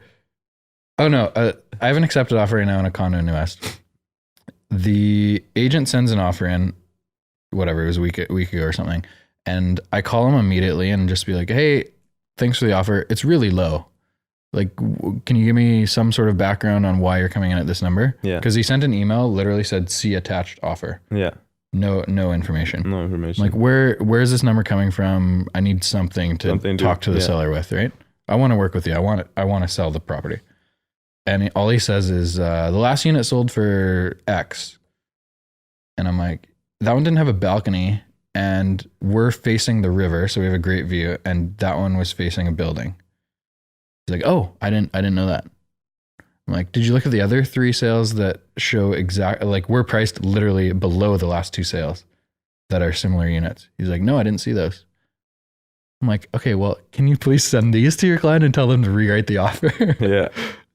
Oh no, I have an accepted offer right now on a condo in New West. The agent sends an offer in, whatever, it was a week ago or something. And I call him immediately and just be like, hey, thanks for the offer. It's really low. Like, can you give me some sort of background on why you're coming in at this number? Yeah. Because he sent an email, literally said, see attached offer. Yeah. No information. No information. Like, where is this number coming from? I need something to talk to the seller with, right? I want to work with you. I want to sell the property. And all he says is, the last unit sold for X. And I'm like, that one didn't have a balcony and we're facing the river. So we have a great view. And that one was facing a building. He's like, oh, I didn't know that. I'm like, did you look at the other 3 sales that show like we're priced literally below the last 2 sales that are similar units? He's like, no, I didn't see those. I'm like, okay, well, can you please send these to your client and tell them to rewrite the offer? Yeah.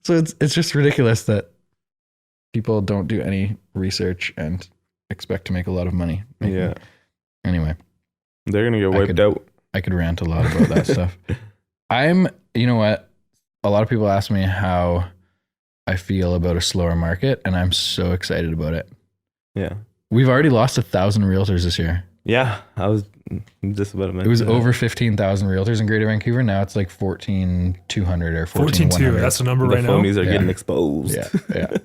So it's just ridiculous that people don't do any research and expect to make a lot of money. Yeah. Anyway. They're going to get wiped out. I could rant a lot about that stuff. You know what? A lot of people ask me how I feel about a slower market, and I'm so excited about it. Yeah. We've already lost 1,000 realtors this year. Yeah. I was just about to mention it was over 15,000 realtors in Greater Vancouver. Now it's like 14,200 or 14,200. That's the number right now. The phonies are getting exposed. Yeah.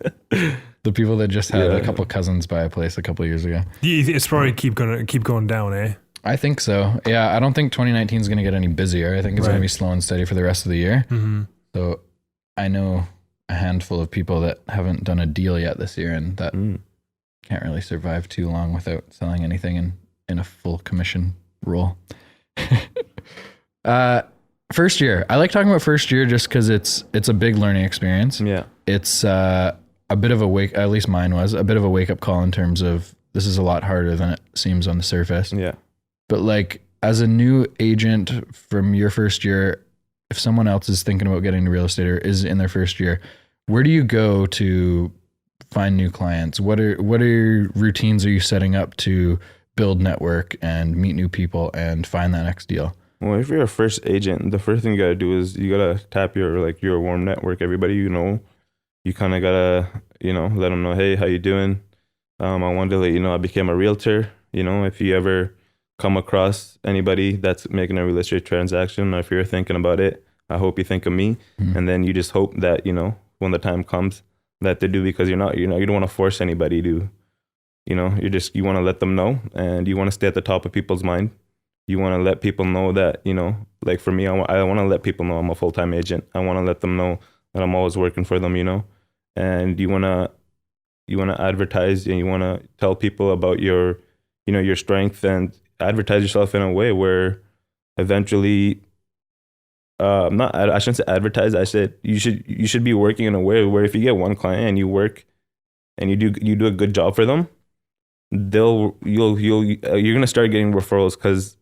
The people that just had a couple cousins buy a place a couple of years ago. It's probably keep going down, eh? I think so. Yeah, I don't think 2019 is going to get any busier. I think it's going to be slow and steady for the rest of the year. Mm-hmm. So I know a handful of people that haven't done a deal yet this year and that can't really survive too long without selling anything in a full commission role. First year. I like talking about first year just because it's a big learning experience. Yeah. It's a bit of a at least mine was, a bit of a wake-up call in terms of this is a lot harder than it seems on the surface. Yeah. But like as a new agent from your first year, if someone else is thinking about getting into real estate or is in their first year, where do you go to find new clients? What routines are you setting up to build network and meet new people and find that next deal? Well, if you're a first agent, the first thing you got to do is you got to tap your warm network. Everybody you know, you kind of got to, let them know, hey, how you doing? I wanted to let you know I became a realtor. If you ever come across anybody that's making a real estate transaction, or if you're thinking about it, I hope you think of me. Mm-hmm. And then you just hope that, when the time comes that they do, because you don't want to force anybody to, you want to let them know, and you want to stay at the top of people's mind. You want to let people know that, like for me, I want to let people know I'm a full-time agent. I want to let them know that I'm always working for them, and you want to advertise and you want to tell people about your strength and advertise yourself in a way where eventually, I shouldn't say advertise. I said you should be working in a way where if you get one client and you work and you do a good job for them, you're gonna start getting referrals, because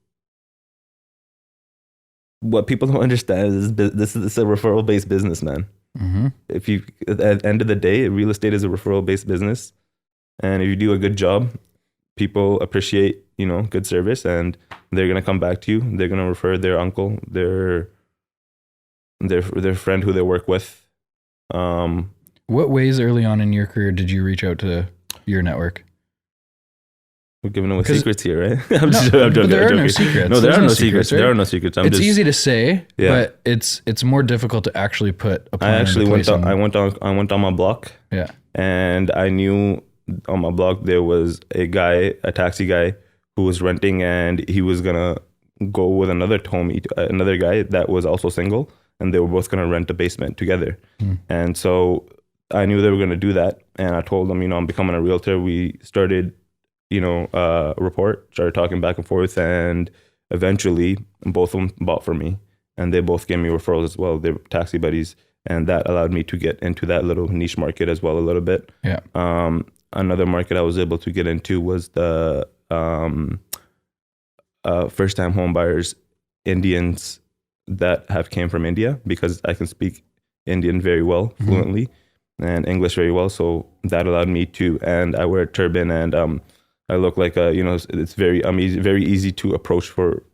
what people don't understand is this is a referral based business, man. Mm-hmm. If you at the end of the day, real estate is a referral based business, and if you do a good job, people appreciate good service, and they're gonna come back to you. They're gonna refer their uncle, their friend who they work with. What ways early on in your career did you reach out to your network? We're giving away secrets here, right? I'm joking. There are no secrets. No, there are no secrets. Right? There are no secrets. It's easy to say, but it's more difficult to actually put a plan into place. I went on my block. Yeah. And I knew on my block there was a taxi guy who was renting, and he was gonna go with another guy that was also single, and they were both going to rent a basement together. And so I knew they were going to do that, and I told them, I'm becoming a realtor. We started, a report, started talking back and forth, and eventually both of them bought for me, and they both gave me referrals as well. They were taxi buddies, and that allowed me to get into that little niche market as well a little bit. Yeah. Another market I was able to get into was the first-time home buyers, Indians that have came from India, because I can speak Indian very well, fluently, and English very well. So that allowed me to, and I wear a turban, and I look like it's very easy to approach for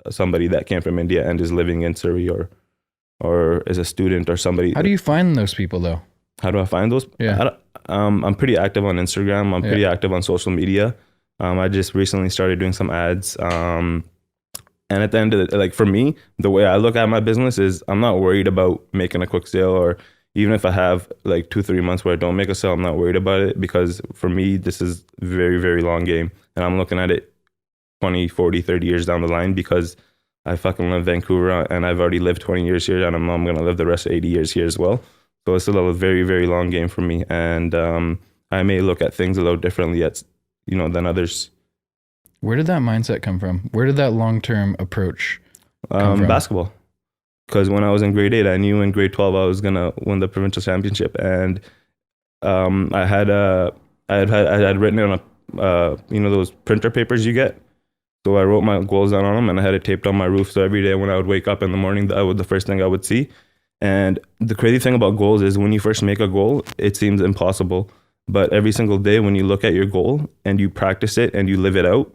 somebody that came from India and is living in Surrey or is a student or somebody. How do you find those people though? How do I find those? Yeah. I'm pretty active on Instagram. I'm pretty active on social media. I just recently started doing some ads. And at the end of it, for me, the way I look at my business is I'm not worried about making a quick sale, or even if I have 2-3 months where I don't make a sale, I'm not worried about it, because for me, this is very, very long game. And I'm looking at it 20, 40, 30 years down the line, because I fucking love Vancouver and I've already lived 20 years here, and I'm going to live the rest of 80 years here as well. So it's still a very, very long game for me. And I may look at things a little differently than others. Where did that mindset come from? Where did that long-term approach come from? Basketball. Because when I was in grade 8, I knew in grade 12 I was going to win the provincial championship. And I had written it on those printer papers you get. So I wrote my goals down on them, and I had it taped on my roof. So every day when I would wake up in the morning, that was the first thing I would see. And the crazy thing about goals is when you first make a goal, it seems impossible. But every single day when you look at your goal and you practice it and you live it out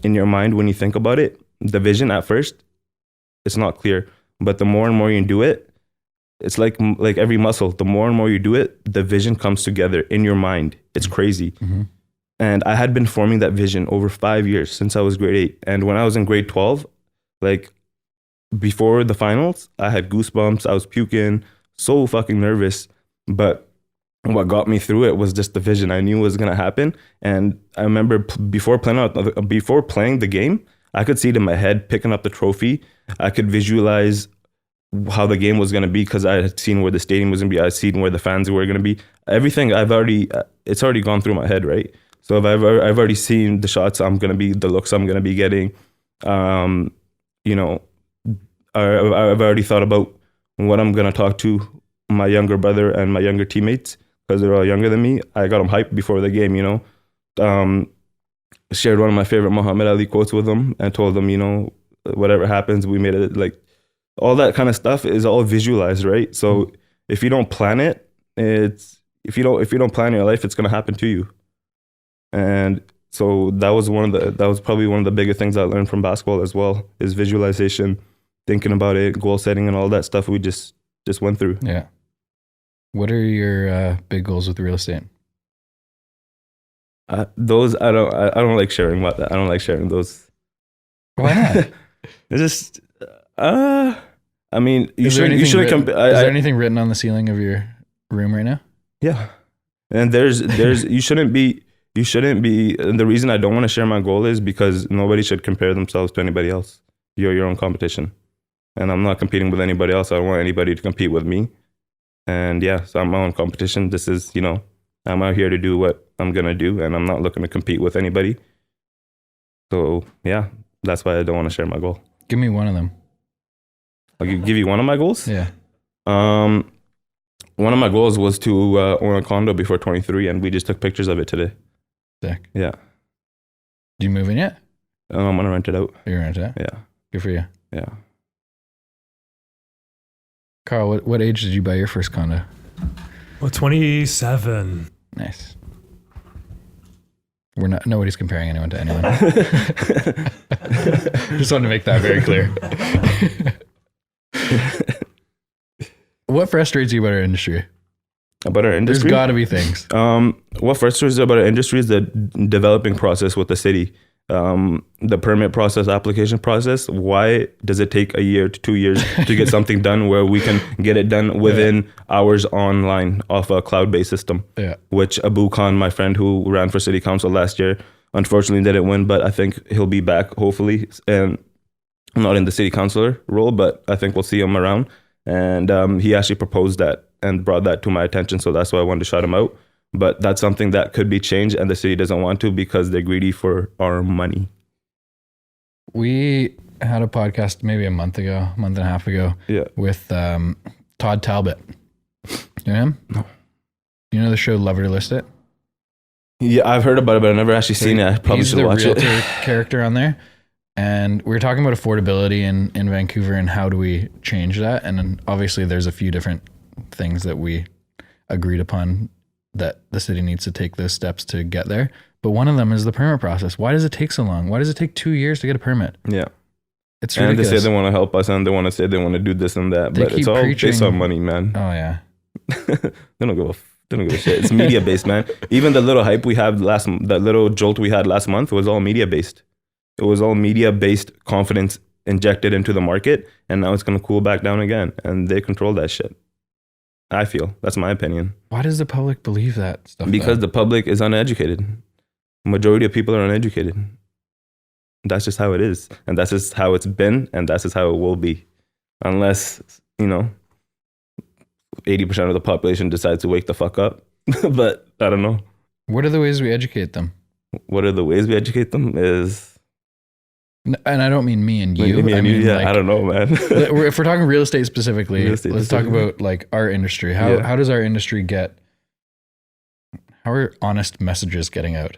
in your mind, when you think about it, the vision at first, it's not clear. But the more and more you do it, it's like every muscle. The more and more you do it, the vision comes together in your mind. It's crazy. Mm-hmm. And I had been forming that vision over 5 years since I was grade 8. And when I was in grade 12, before the finals, I had goosebumps. I was puking, so fucking nervous. But what got me through it was just the vision. I knew it was going to happen. And I remember before playing the game, I could see it in my head, picking up the trophy. I could visualize how the game was going to be, because I had seen where the stadium was going to be. I had seen where the fans were going to be. Everything it's already gone through my head, right? So I've already seen the shots I'm going to be, the looks I'm going to be getting. I've already thought about what I'm going to talk to my younger brother and my younger teammates, because they're all younger than me. I got them hyped before the game, shared one of my favorite Muhammad Ali quotes with them and told them, whatever happens, we made it. All that kind of stuff is all visualized, right? So if you don't plan it, if you don't plan your life, it's going to happen to you. And so that was probably one of the bigger things I learned from basketball as well, is visualization, thinking about it, goal setting, and all that stuff we just went through. Yeah. What are your big goals with real estate? Those I don't like sharing. I don't like sharing those. Why not? It's just I mean, Is there anything written on the ceiling of your room right now? Yeah. And there's you shouldn't be, and the reason I don't want to share my goal is because nobody should compare themselves to anybody else. You're your own competition. And I'm not competing with anybody else. I don't want anybody to compete with me. And yeah, so I'm my own competition. This is, I'm out here to do what I'm going to do, and I'm not looking to compete with anybody. So yeah, that's why I don't want to share my goal. Give me one of them. I'll give you one of my goals? Yeah. One of my goals was to own a condo before 23, and we just took pictures of it today. Sick. Yeah. Did you move in yet? I'm going to rent it out. You're going to rent it out? Yeah. Good for you. Yeah. Carl, what age did you buy your first condo? Well, 27. Nice. Nobody's comparing anyone to anyone. Just wanted to make that very clear. What frustrates you about our industry? About our industry? There's got to be things. What frustrates about our industry is the developing process with the city. The permit process, application process. Why does it take a year to 2 years to get something done where we can get it done within hours online off a cloud-based system? Yeah. Which Abu Khan, my friend who ran for city council last year, unfortunately didn't win, but I think he'll be back hopefully. And not in the city councilor role, but I think we'll see him around. And he actually proposed that and brought that to my attention. So that's why I wanted to shout him out. But that's something that could be changed, and the city doesn't want to because they're greedy for our money. We had a podcast maybe a month and a half ago with Todd Talbot. You know him? No. You know the show Love It or List It? Yeah, I've heard about it, but I've never actually seen it. I probably should watch it. He's the realtor character on there. And we were talking about affordability in Vancouver and how do we change that. And then obviously there's a few different things that we agreed upon that the city needs to take those steps to get there. But one of them is the permit process. Why does it take so long? Why does it take 2 years to get a permit? Yeah. It's ridiculous. And they say they want to help us, and they want to say they want to do this and that. But it's all based on money, man. Oh, yeah. They don't give a shit. It's media based, man. Even the little hype we had that little jolt we had last month was all media based. It was all media based confidence injected into the market, and now it's going to cool back down again. And they control that shit. I feel. That's my opinion. Why does the public believe that stuff? Because the public is uneducated. Majority of people are uneducated. That's just how it is. And that's just how it's been. And that's just how it will be. Unless, 80% of the population decides to wake the fuck up. But I don't know. What are the ways we educate them? What are the ways we educate them is... And I don't mean me and you. I mean, like, I don't know, man. If we're talking real estate specifically, let's talk about like our industry. How does our industry how are honest messages getting out?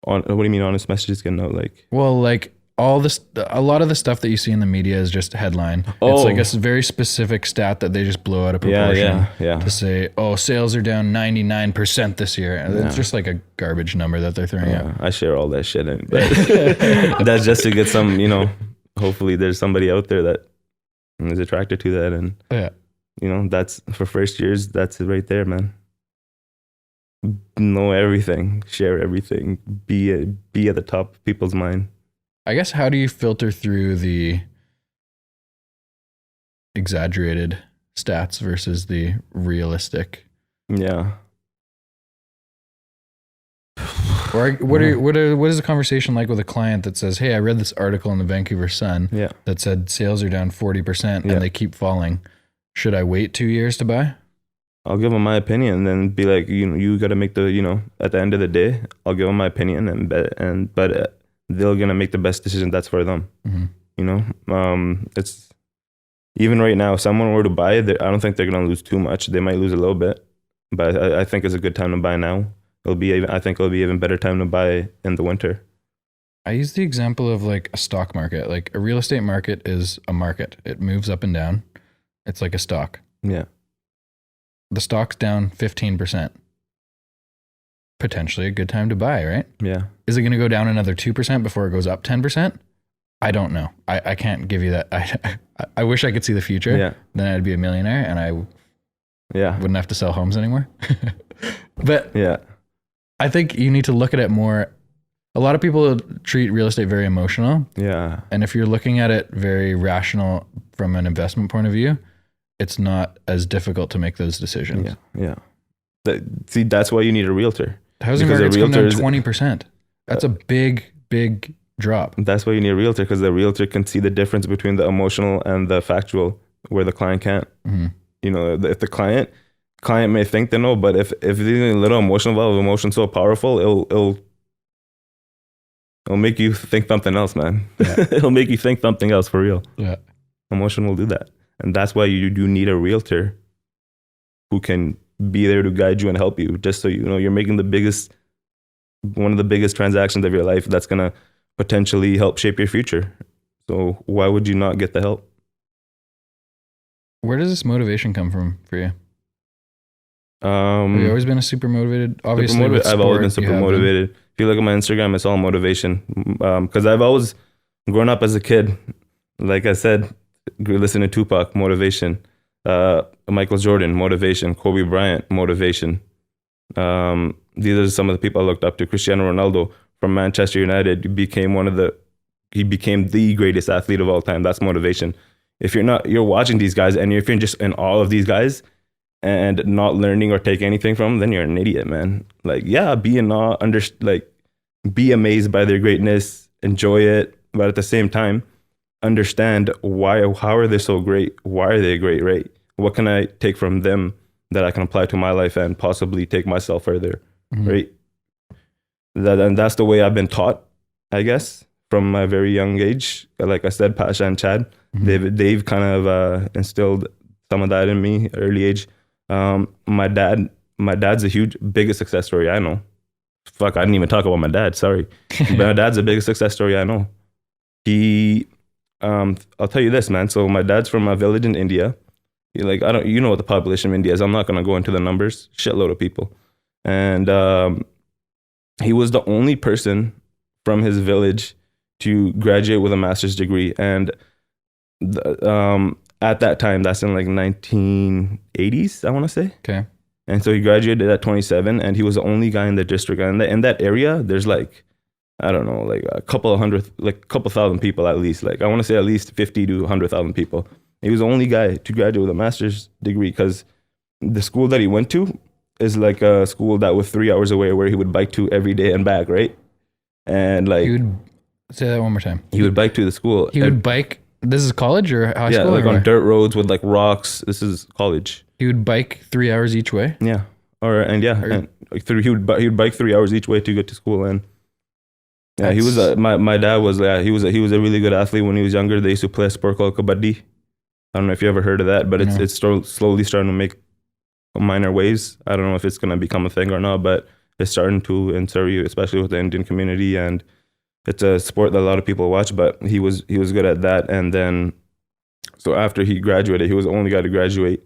What do you mean honest messages getting out? Like, well, like a lot of the stuff that you see in the media is just headline. It's like a very specific stat that they just blow out of proportion to say, sales are down 99% this year. And it's just like a garbage number that they're throwing out. I share all that shit. But that's just to get some, hopefully there's somebody out there that is attracted to that. And, that's for first years, that's it right there, man. Know everything, share everything, be at the top of people's mind. I guess, how do you filter through the exaggerated stats versus the realistic? Yeah. Or what is the conversation like with a client that says, "Hey, I read this article in the Vancouver Sun that said sales are down 40% and they keep falling. Should I wait 2 years to buy?" I'll give them my opinion and then be like, you got to make the, at the end of the day, I'll give them my opinion but they're going to make the best decision that's for them. Mm-hmm. It's even right now, if someone were to buy it, I don't think they're going to lose too much. They might lose a little bit, but I think it's a good time to buy now. I think it'll be even better time to buy in the winter. I use the example of like a stock market. Like a real estate market is a market. It moves up and down. It's like a stock. Yeah. The stock's down 15%. Potentially a good time to buy, right? Yeah. Is it going to go down another 2% before it goes up 10%? I don't know. I can't give you that. I wish I could see the future. Yeah. Then I'd be a millionaire and I wouldn't have to sell homes anymore. But I think you need to look at it more. A lot of people treat real estate very emotional. Yeah. And if you're looking at it very rational from an investment point of view, it's not as difficult to make those decisions. Yeah. That's why you need a realtor. Housing market's come down 20%. That's a big, big drop. That's why you need a realtor, because the realtor can see the difference between the emotional and the factual, where the client can't. Mm-hmm. If the client may think they know, but if there's a little emotional valve, emotion's so powerful, it'll make you think something else, man. Yeah. It'll make you think something else for real. Yeah. Emotion will do that. And that's why you do need a realtor who can be there to guide you and help you, just so you're making one of the biggest transactions of your life that's going to potentially help shape your future. So why would you not get the help? Where does this motivation come from for you? Have you always been a super motivated? Obviously, I've always been super motivated. If you look at my Instagram, it's all motivation. Because I've always grown up as a kid, like I said, listening to Tupac, motivation. Michael Jordan, motivation. Kobe Bryant, motivation. These are some of the people I looked up to. Cristiano Ronaldo from Manchester United became he became the greatest athlete of all time. That's motivation. If you're watching these guys, and if you're just in awe of these guys and not learning or take anything from them, then you're an idiot, man. Like, be in awe, be amazed by their greatness, enjoy it, but at the same time, understand how are they so great? Why are they great, right? What can I take from them that I can apply to my life and possibly take myself further, right? And that's the way I've been taught, I guess, from my very young age. Like I said, Pasha and Chad, they've kind of instilled some of that in me early age. My dad's biggest success story I know. Fuck, I didn't even talk about my dad. Sorry, but my dad's the biggest success story I know. I'll tell you this, man. So my dad's from a village in India. You know what the population of India is. I'm not gonna go into the numbers. Shitload of people, and he was the only person from his village to graduate with a master's degree. And at that time, that's in like 1980s, I want to say. Okay. And so he graduated at 27, and he was the only guy in the district. And in that area, there's like, I don't know, like a couple thousand people at least. Like I want to say at least 50 to 100,000 people. He was the only guy to graduate with a master's degree because the school that he went to is like a school that was 3 hours away where he would bike to every day and back, right? And like... He would... Say that one more time. He would bike to the school. He would bike... This is college or high school? Yeah, like on dirt roads with like rocks. This is college. He would bike 3 hours each way? Yeah. And he would bike 3 hours each way to get to school. And yeah, he was my dad was he was a really good athlete when he was younger. They used to play a sport called kabaddi. I don't know if you ever heard of that, but it's slowly starting to make minor waves. I don't know if it's going to become a thing or not, but it's starting to in Surrey, especially with the Indian community, and it's a sport that a lot of people watch. But he was good at that, and then so after he graduated, he was the only guy to graduate,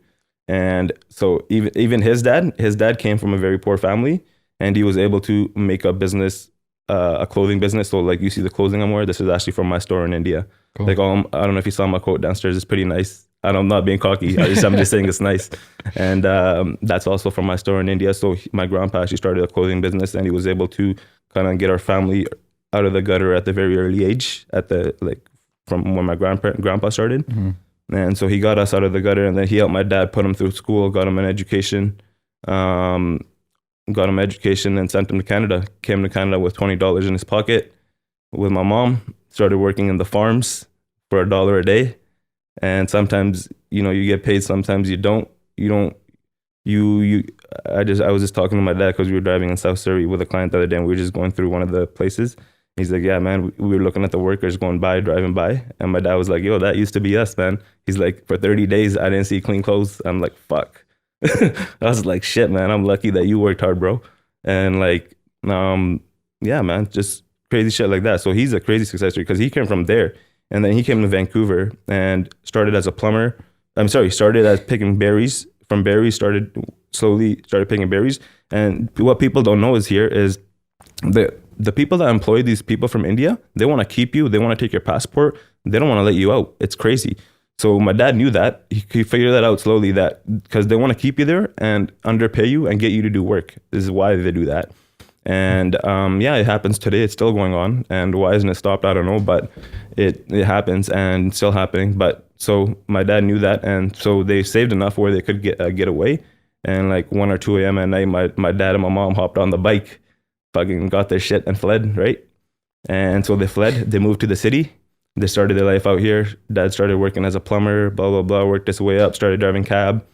and so even his dad came from a very poor family, and he was able to make a business, a clothing business. So like you see the clothing I'm wearing, this is actually from my store in India. Cool. Like I don't know if you saw my coat downstairs. It's pretty nice. I'm not being cocky. I'm just saying it's nice. And that's also from my store in India. So my grandpa actually started a clothing business, and he was able to kind of get our family out of the gutter at the very early age, from when my grandpa started. Mm-hmm. And so he got us out of the gutter, and then he helped my dad put him through school, got him an education, and sent him to Canada. Came to Canada with $20 in his pocket with my mom, started working in the farms for $1 a day. And sometimes, you get paid, sometimes you don't. I was just talking to my dad because we were driving in South Surrey with a client the other day, and we were just going through one of the places. He's like, yeah, man, we were looking at the workers driving by. And my dad was like, yo, that used to be us, man. He's like, for 30 days, I didn't see clean clothes. I'm like, fuck. I was like, shit, man, I'm lucky that you worked hard, bro. And yeah, man, just crazy shit like that. So he's a crazy success story because he came from there. And then he came to Vancouver and started as a plumber. Started as picking berries. From berries, slowly started picking berries. And what people don't know is the people that employ these people from India, they want to keep you. They want to take your passport. They don't want to let you out. It's crazy. So my dad knew that. He figured that out slowly, that because they want to keep you there and underpay you and get you to do work. This is why they do that. And it happens today. It's still going on. And why isn't it stopped? I don't know. But it happens and still happening. But so my dad knew that. And so they saved enough where they could get away. And like 1 or 2 a.m. at night, my dad and my mom hopped on the bike, fucking got their shit and fled, right? And so they fled. They moved to the city. They started their life out here. Dad started working as a plumber, blah, blah, blah, worked his way up, started driving cab,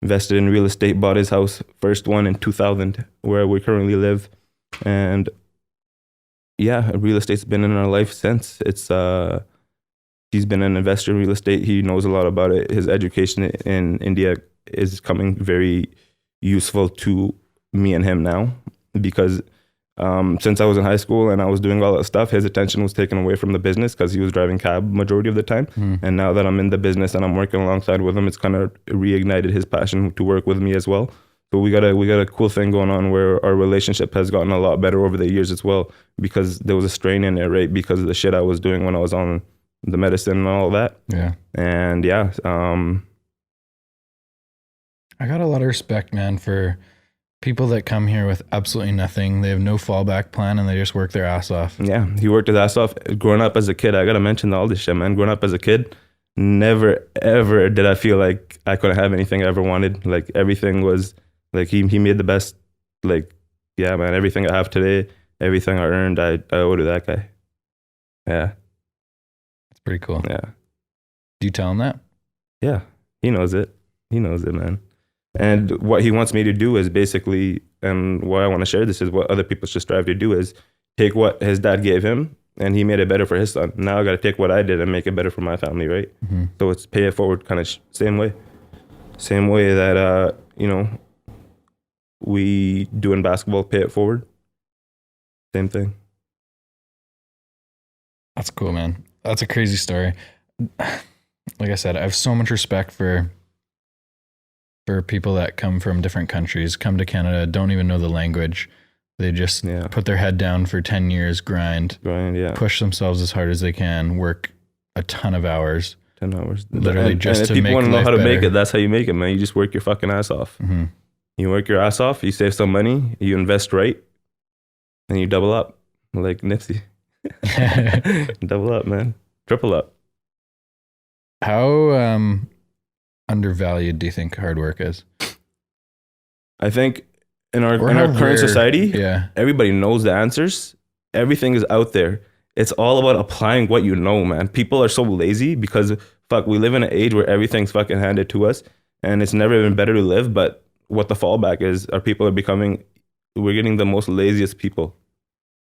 invested in real estate, bought his house, first one in 2000, where we currently live. And yeah, real estate's been in our life since. He's been an investor in real estate. He knows a lot about it. His education in India is coming very useful to me and him now, because since I was in high school and I was doing all that stuff, his attention was taken away from the business because he was driving cab majority of the time. And now that I'm in the business and I'm working alongside with him, it's kind of reignited his passion to work with me as well. So we got a cool thing going on where our relationship has gotten a lot better over the years as well, because there was a strain in it, right? Because of the shit I was doing when I was on the medicine and all that. Yeah. And yeah, I got a lot of respect, man, for people that come here with absolutely nothing. They have no fallback plan and they just work their ass off. Yeah, he worked his ass off. Growing up as a kid, I got to mention all this shit, man. Growing up as a kid, never, ever did I feel like I couldn't have anything I ever wanted. Like everything was, like he made the best, like, yeah, man, everything I have today, everything I earned, I owe to that guy. Yeah. Pretty cool. Yeah. Do you tell him that? Yeah. He knows it. He knows it, man. And what he wants me to do is basically, and why I want to share this is what other people should strive to do is take what his dad gave him and he made it better for his son. Now I got to take what I did and make it better for my family, right? Mm-hmm. So it's pay it forward kind of same way. Same way that, we do in basketball, pay it forward. Same thing. That's cool, man. That's a crazy story. Like I said, I have so much respect for people that come from different countries, come to Canada, don't even know the language. They just put their head down for 10 years, grind, push themselves as hard as they can, work a ton of hours. 10 hours. Literally and to make life better. If people want to know how to make it, that's how you make it, man. You just work your fucking ass off. Mm-hmm. You work your ass off, you save some money, you invest right, and you double up like Nipsey. Double up, man. Triple up. How undervalued do you think hard work is? I think in our current society, everybody knows the answers. Everything is out there. It's all about applying what you know, man. People are so lazy because we live in an age where everything's fucking handed to us, and it's never been better to live. But what the fallback is, we're getting the most laziest people.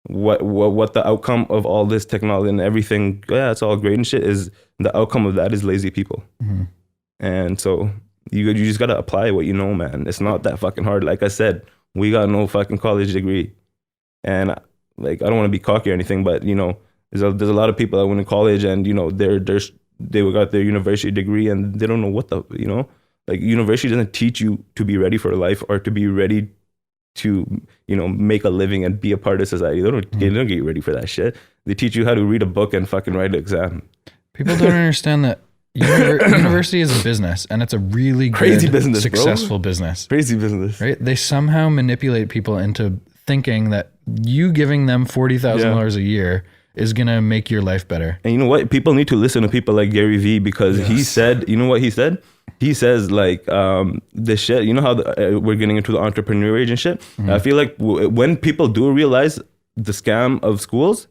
What the outcome of all this technology and everything, it's all great and shit, is the outcome of that is lazy people. Mm-hmm. And so you just got to apply what you know, man. It's not that fucking hard. Like I said, we got no fucking college degree. And like, I don't want to be cocky or anything, but there's a lot of people that went to college and, they got their university degree and they don't know what university doesn't teach you to be ready for life or to be ready to, make a living and be a part of society. They don't get you ready for that shit. They teach you how to read a book and fucking write an exam. People don't understand that university is a business, and it's a really crazy business, successful business. Crazy business. Right? They somehow manipulate people into thinking that you giving them $40,000 a year is going to make your life better. And you know what? People need to listen to people like Gary Vee because he said, you know what he said? He says like this shit, you know how we're getting into the entrepreneur age and shit? Mm-hmm. I feel like when people do realize the scam of schools,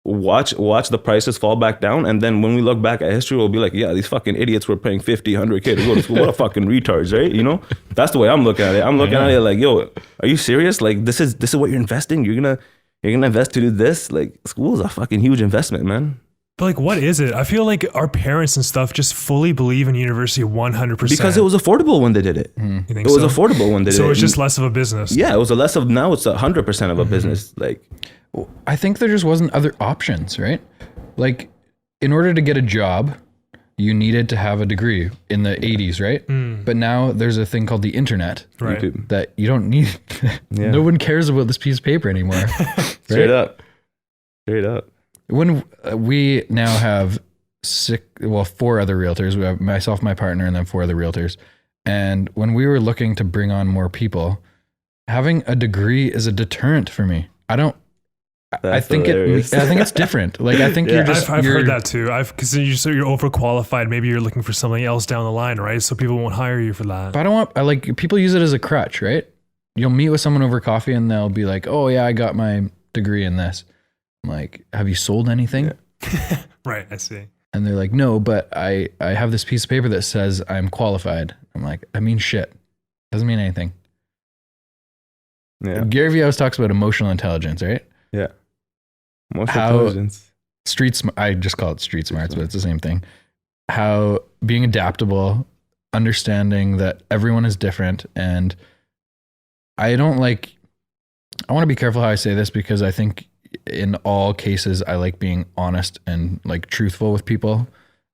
watch the prices fall back down, and then when we look back at history, we'll be like, yeah, these fucking idiots were paying $50, $100K to go to school. What a fucking retards, right? That's the way I'm looking at it. I'm looking at it like, yo, are you serious? Like this is what you're investing. You're gonna invest to do this. Like school is a fucking huge investment, man. But like, what is it? I feel like our parents and stuff just fully believe in university 100%. Because it was affordable when they did it. Mm. You think it was affordable when they did it. So it's just less of a business. Yeah, it was now it's 100% of a business. Like, I think there just wasn't other options, right? Like, in order to get a job, you needed to have a degree in the 80s, right? Mm. But now there's a thing called the internet, right? That you don't need. No one cares about this piece of paper anymore. Right? Straight up. When we now have 4 other realtors, we have myself, my partner, and then 4 other realtors. And when we were looking to bring on more people, having a degree is a deterrent for me. I think it's different. Like, I think you're just. I've heard that too. Because you're overqualified. Maybe you're looking for something else down the line, right? So people won't hire you for that. But people use it as a crutch, right? You'll meet with someone over coffee and they'll be like, "Oh yeah, I got my degree in this." I'm like, "Have you sold anything?" Yeah. Right, I see. And they're like, "No, but I have this piece of paper that says I'm qualified." I'm like, "I mean shit. Doesn't mean anything." Yeah. Gary Vee always talks about emotional intelligence, right? Yeah. Emotional intelligence. I just call it street smarts, but it's the same thing. How being adaptable, understanding that everyone is different, and I want to be careful how I say this because I think in all cases, I like being honest and like truthful with people.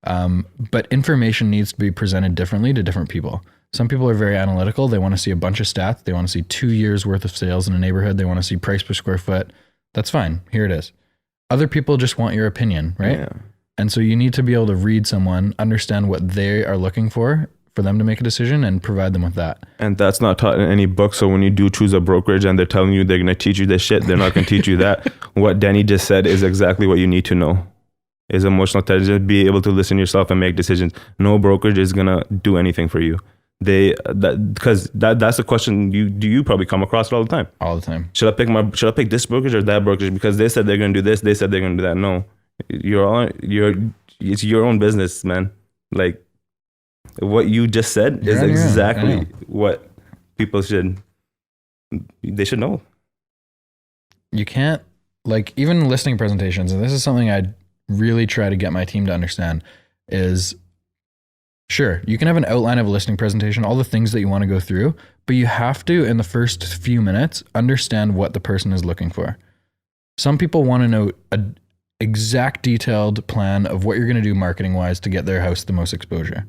But information needs to be presented differently to different people. Some people are very analytical. They want to see a bunch of stats. They want to see 2 years worth of sales in a neighborhood. They want to see price per square foot. That's fine. Here it is. Other people just want your opinion, right? Yeah. And so you need to be able to read someone, understand what they are looking for them to make a decision, and provide them with that. And that's not taught in any book. So when you do choose a brokerage and they're telling you they're going to teach you this shit, they're not going to teach you that. What Denny just said is exactly what you need to know. Is emotional intelligence, be able to listen to yourself and make decisions. No brokerage is going to do anything for you. Because that's the question you probably come across it all the time. All the time. Should I pick this brokerage or that brokerage? Because they said they're going to do this, they said they're going to do that. No, it's your own business, man. Like what you just said is exactly what people should know. You can't, like, even listening presentations, and this is something I really try to get my team to understand, is sure, you can have an outline of a listening presentation, all the things that you want to go through, but you have to, in the first few minutes, understand what the person is looking for. Some people want to know an exact detailed plan of what you're going to do marketing wise to get their house the most exposure.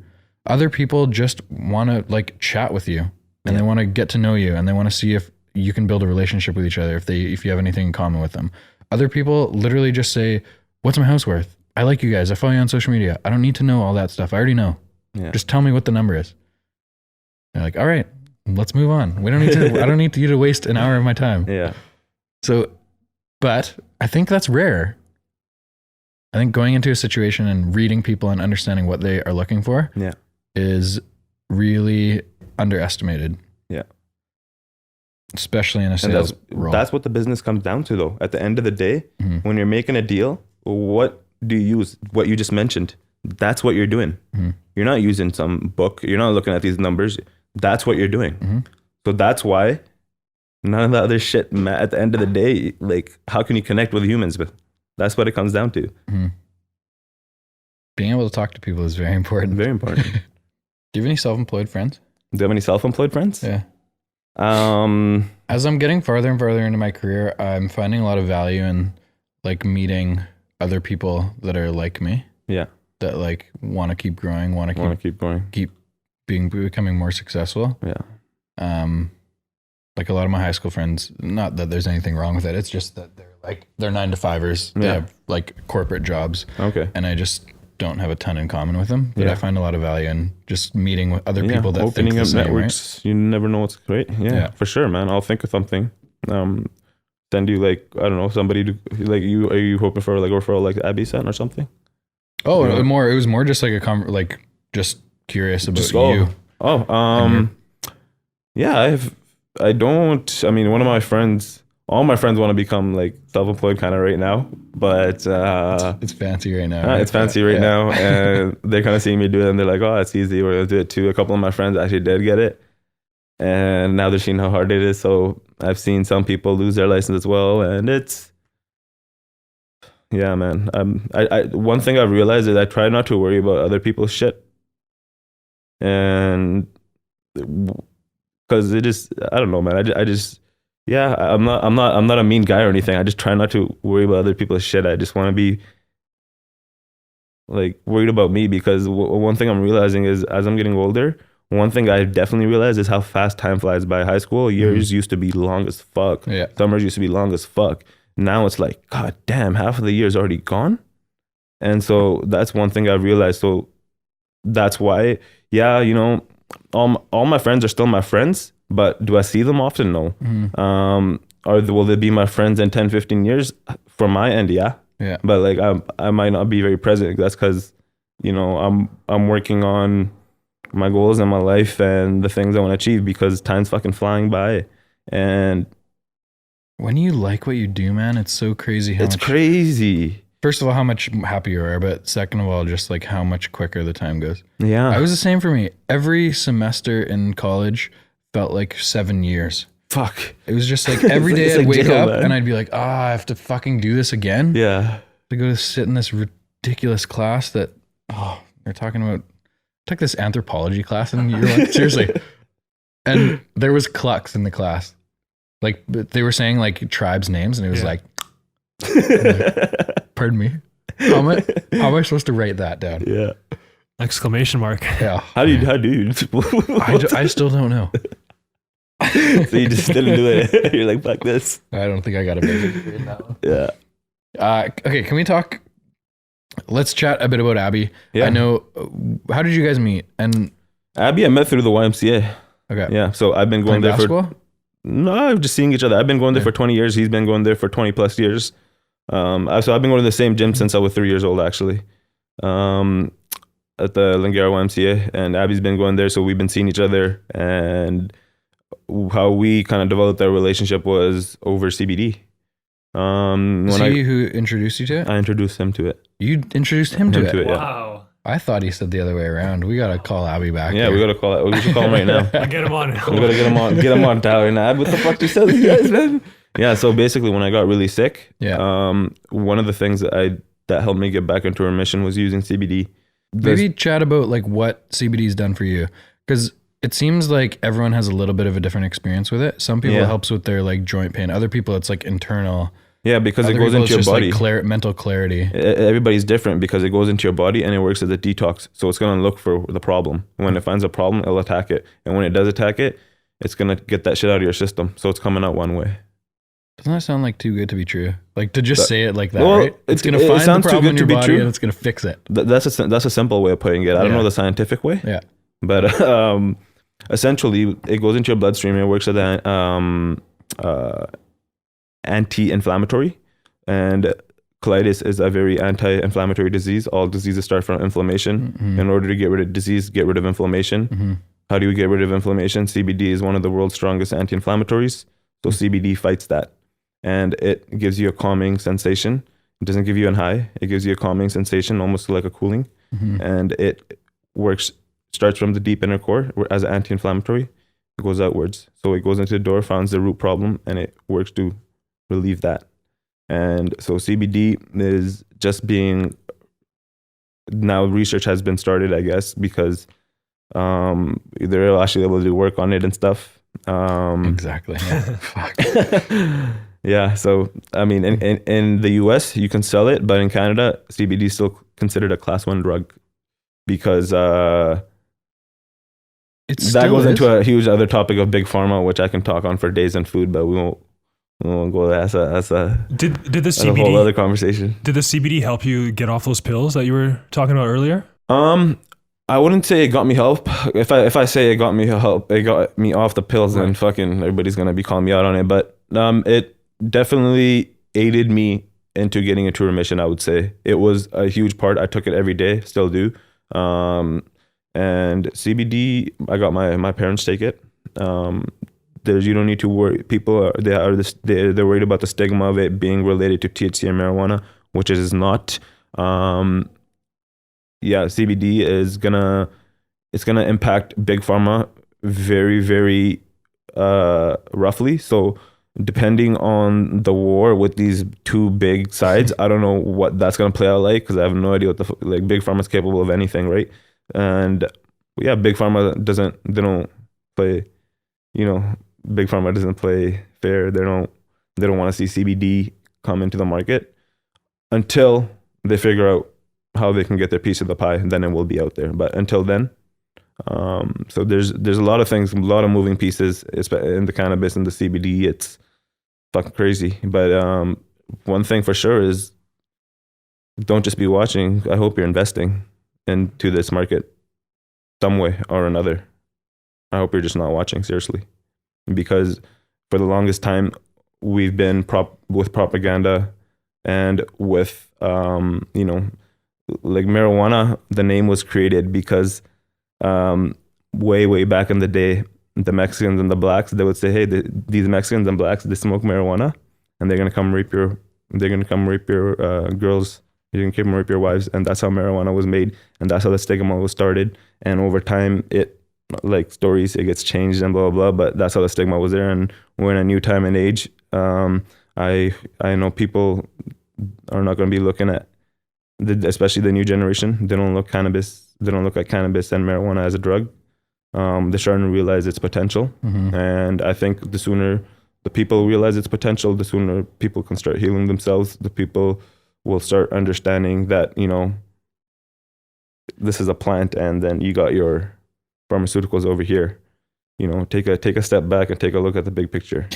Other people just want to like chat with you, and they want to get to know you, and they want to see if you can build a relationship with each other, if you have anything in common with them. Other people literally just say, what's my house worth? I like you guys. I follow you on social media. I don't need to know all that stuff. I already know. Yeah. Just tell me what the number is. They're like, all right, let's move on. We don't need to, I don't need you to waste an hour of my time. Yeah. So, but I think that's rare. I think going into a situation and reading people and understanding what they are looking for is really underestimated. Yeah. Especially in a sales role. That's what the business comes down to, though. At the end of the day, when you're making a deal, what do you use? What you just mentioned. That's what you're doing. You're not using some book. You're not looking at these numbers. That's what you're doing. So that's why none of the other shit, at the end of the day, like, how can you connect with humans? But that's what it comes down to. Being able to talk to people is very important. Very important. Do you have any self-employed friends? Do you have any self-employed friends? Yeah. As I'm getting farther and farther into my career, I'm finding a lot of value in like meeting other people that are like me. Yeah. That like want to keep growing, keep becoming more successful. Yeah. Like a lot of my high school friends, not that there's anything wrong with it. It's just that they're 9-to-5ers. They have like corporate jobs. Okay. And I just don't have a ton in common with them, but I find a lot of value in just meeting with other people that think the same, networks. Right? You never know what's great. Yeah, for sure, man. I'll think of something. Send you like, I don't know, somebody to, like, are you hoping for like a referral like Abby sent or something? Oh, it was more just like just curious about you. Yeah, I mean, one of my friends, all my friends want to become like self-employed kind of right now, but it's fancy right now. It's fancy right now, and they're kind of seeing me do it, and they're like, "Oh, it's easy. We're gonna do it too." A couple of my friends actually did get it, and now they're seeing how hard it is. So I've seen some people lose their license as well, and it's, yeah, man. I one thing I've realized is I try not to worry about other people's shit, and because it just, I don't know, man. I just. Yeah, I'm not a mean guy or anything. I just try not to worry about other people's shit. I just want to be like worried about me, because one thing I'm realizing is, as I'm getting older, one thing I definitely realized is how fast time flies by. High school years used to be long as fuck. Yeah. Summers used to be long as fuck. Now it's like, God damn, half of the year's already gone. And so that's one thing I've realized. So that's why, yeah, you know, all my friends are still my friends. But do I see them often? No. Will they be my friends in 10, 15 years? From my end, yeah. Yeah. But like I might not be very present. That's because, you know, I'm working on my goals in my life and the things I want to achieve, because time's fucking flying by. And when you like what you do, man, it's so crazy crazy. First of all, how much happier you are, but second of all, just like how much quicker the time goes. Yeah. I was the same for me. Every semester in college felt like 7 years. Fuck. It was just like every day I'd wake up and I'd be like, I have to fucking do this again. Yeah. To go to sit in this ridiculous class that, they're talking about, I took this anthropology class and you're like, seriously. And there was clucks in the class. Like, they were saying like tribes names, and it was like, pardon me. How am I supposed to write that down? Yeah. Exclamation mark. Yeah. How do you? I still don't know. So you just didn't do it. You're like, fuck this. I don't think I got a basic degree in that one. Yeah. Okay, can we talk? Let's chat a bit about Abby. Yeah. I know. How did you guys meet? And Abby, I met through the YMCA. Okay. Yeah. So I've been going there basketball? No, just seeing each other. I've been going there for 20 years. He's been going there for 20 plus years. So I've been going to the same gym since I was 3 years old, actually. At the Langara YMCA, and Abby's been going there, so we've been seeing each other. And how we kind of developed our relationship was over CBD. Is he who introduced you to it? I introduced him to it. You introduced him to it? Yeah. Wow. I thought he said the other way around. We gotta call Abby back. Yeah, here. we gotta call it. We should call him right now. Get him on. We gotta get him on Tyler and Ab. What the fuck do you say these guys, man? Yeah. So basically, when I got really sick, one of the things that helped me get back into remission was using CBD. Maybe chat about like what CBD's done for you, because it seems like everyone has a little bit of a different experience with it. Some people it helps with their like joint pain. Other people it's like internal. Yeah, because it goes into your body. Like mental clarity. Everybody's different because it goes into your body and it works as a detox. So it's going to look for the problem. When it finds a problem, it'll attack it. And when it does attack it, it's going to get that shit out of your system. So it's coming out one way. Doesn't that sound like too good to be true? Like to just say it like that, right? It's going to find the problem in your body and it's going to fix it. That's a simple way of putting it. I don't know the scientific way. Yeah. But essentially, it goes into your bloodstream and it works as an anti-inflammatory, and colitis is a very anti-inflammatory disease. All diseases start from inflammation. In order to get rid of disease, get rid of inflammation. How do you get rid of inflammation? CBD is one of the world's strongest anti-inflammatories. So CBD fights that, and it gives you a calming sensation. It doesn't give you a high. It gives you a calming sensation, almost like a cooling, and it starts from the deep inner core as an anti-inflammatory. It goes outwards. So it goes into the door, finds the root problem, and it works to relieve that. And so CBD is just being, now research has been started, I guess, because they're actually able to do work on it and stuff. Exactly. Yeah. Fuck. Yeah. So, I mean, in the US, you can sell it, but in Canada, CBD is still considered a class 1 drug because that goes into a huge other topic of big pharma, which I can talk on for days, and food, but we won't go. That's a whole other conversation. Did the CBD help you get off those pills that you were talking about earlier? I wouldn't say it got me help. If I say it got me help, it got me off the pills, then fucking everybody's gonna be calling me out on it. But it definitely aided me into getting into remission. I would say it was a huge part. I took it every day, still do. And CBD, I got my parents take it. You don't need to worry. People they're worried about the stigma of it being related to THC and marijuana, which it is not. CBD is gonna impact big pharma very, very roughly. So depending on the war with these two big sides, I don't know what that's gonna play out like, because I have no idea what big pharma is capable of anything, right? And big pharma don't play, big pharma doesn't play fair. They don't want to see CBD come into the market until they figure out how they can get their piece of the pie, and then it will be out there. But until then, so there's a lot of things, a lot of moving pieces in the cannabis and the CBD. It's fucking crazy. But one thing for sure is, don't just be watching. I hope you're investing into this market some way or another. I hope you're just not watching, seriously, because for the longest time we've been with propaganda and with like marijuana. The name was created because way back in the day, the Mexicans and the blacks, they would say, hey, these Mexicans and blacks, they smoke marijuana, and they're gonna come rape your girls. You're gonna come rape your wives. And that's how marijuana was made, and that's how the stigma was started. And over time, it gets changed and blah blah blah. But that's how the stigma was there. And we're in a new time and age. I know people are not going to be looking at, especially the new generation. They don't look at cannabis and marijuana as a drug. They're starting to realize its potential. And I think the sooner the people realize its potential, the sooner people can start healing themselves. The people will start understanding that, this is a plant, and then you got your pharmaceuticals over here. Take a step back and take a look at the big picture.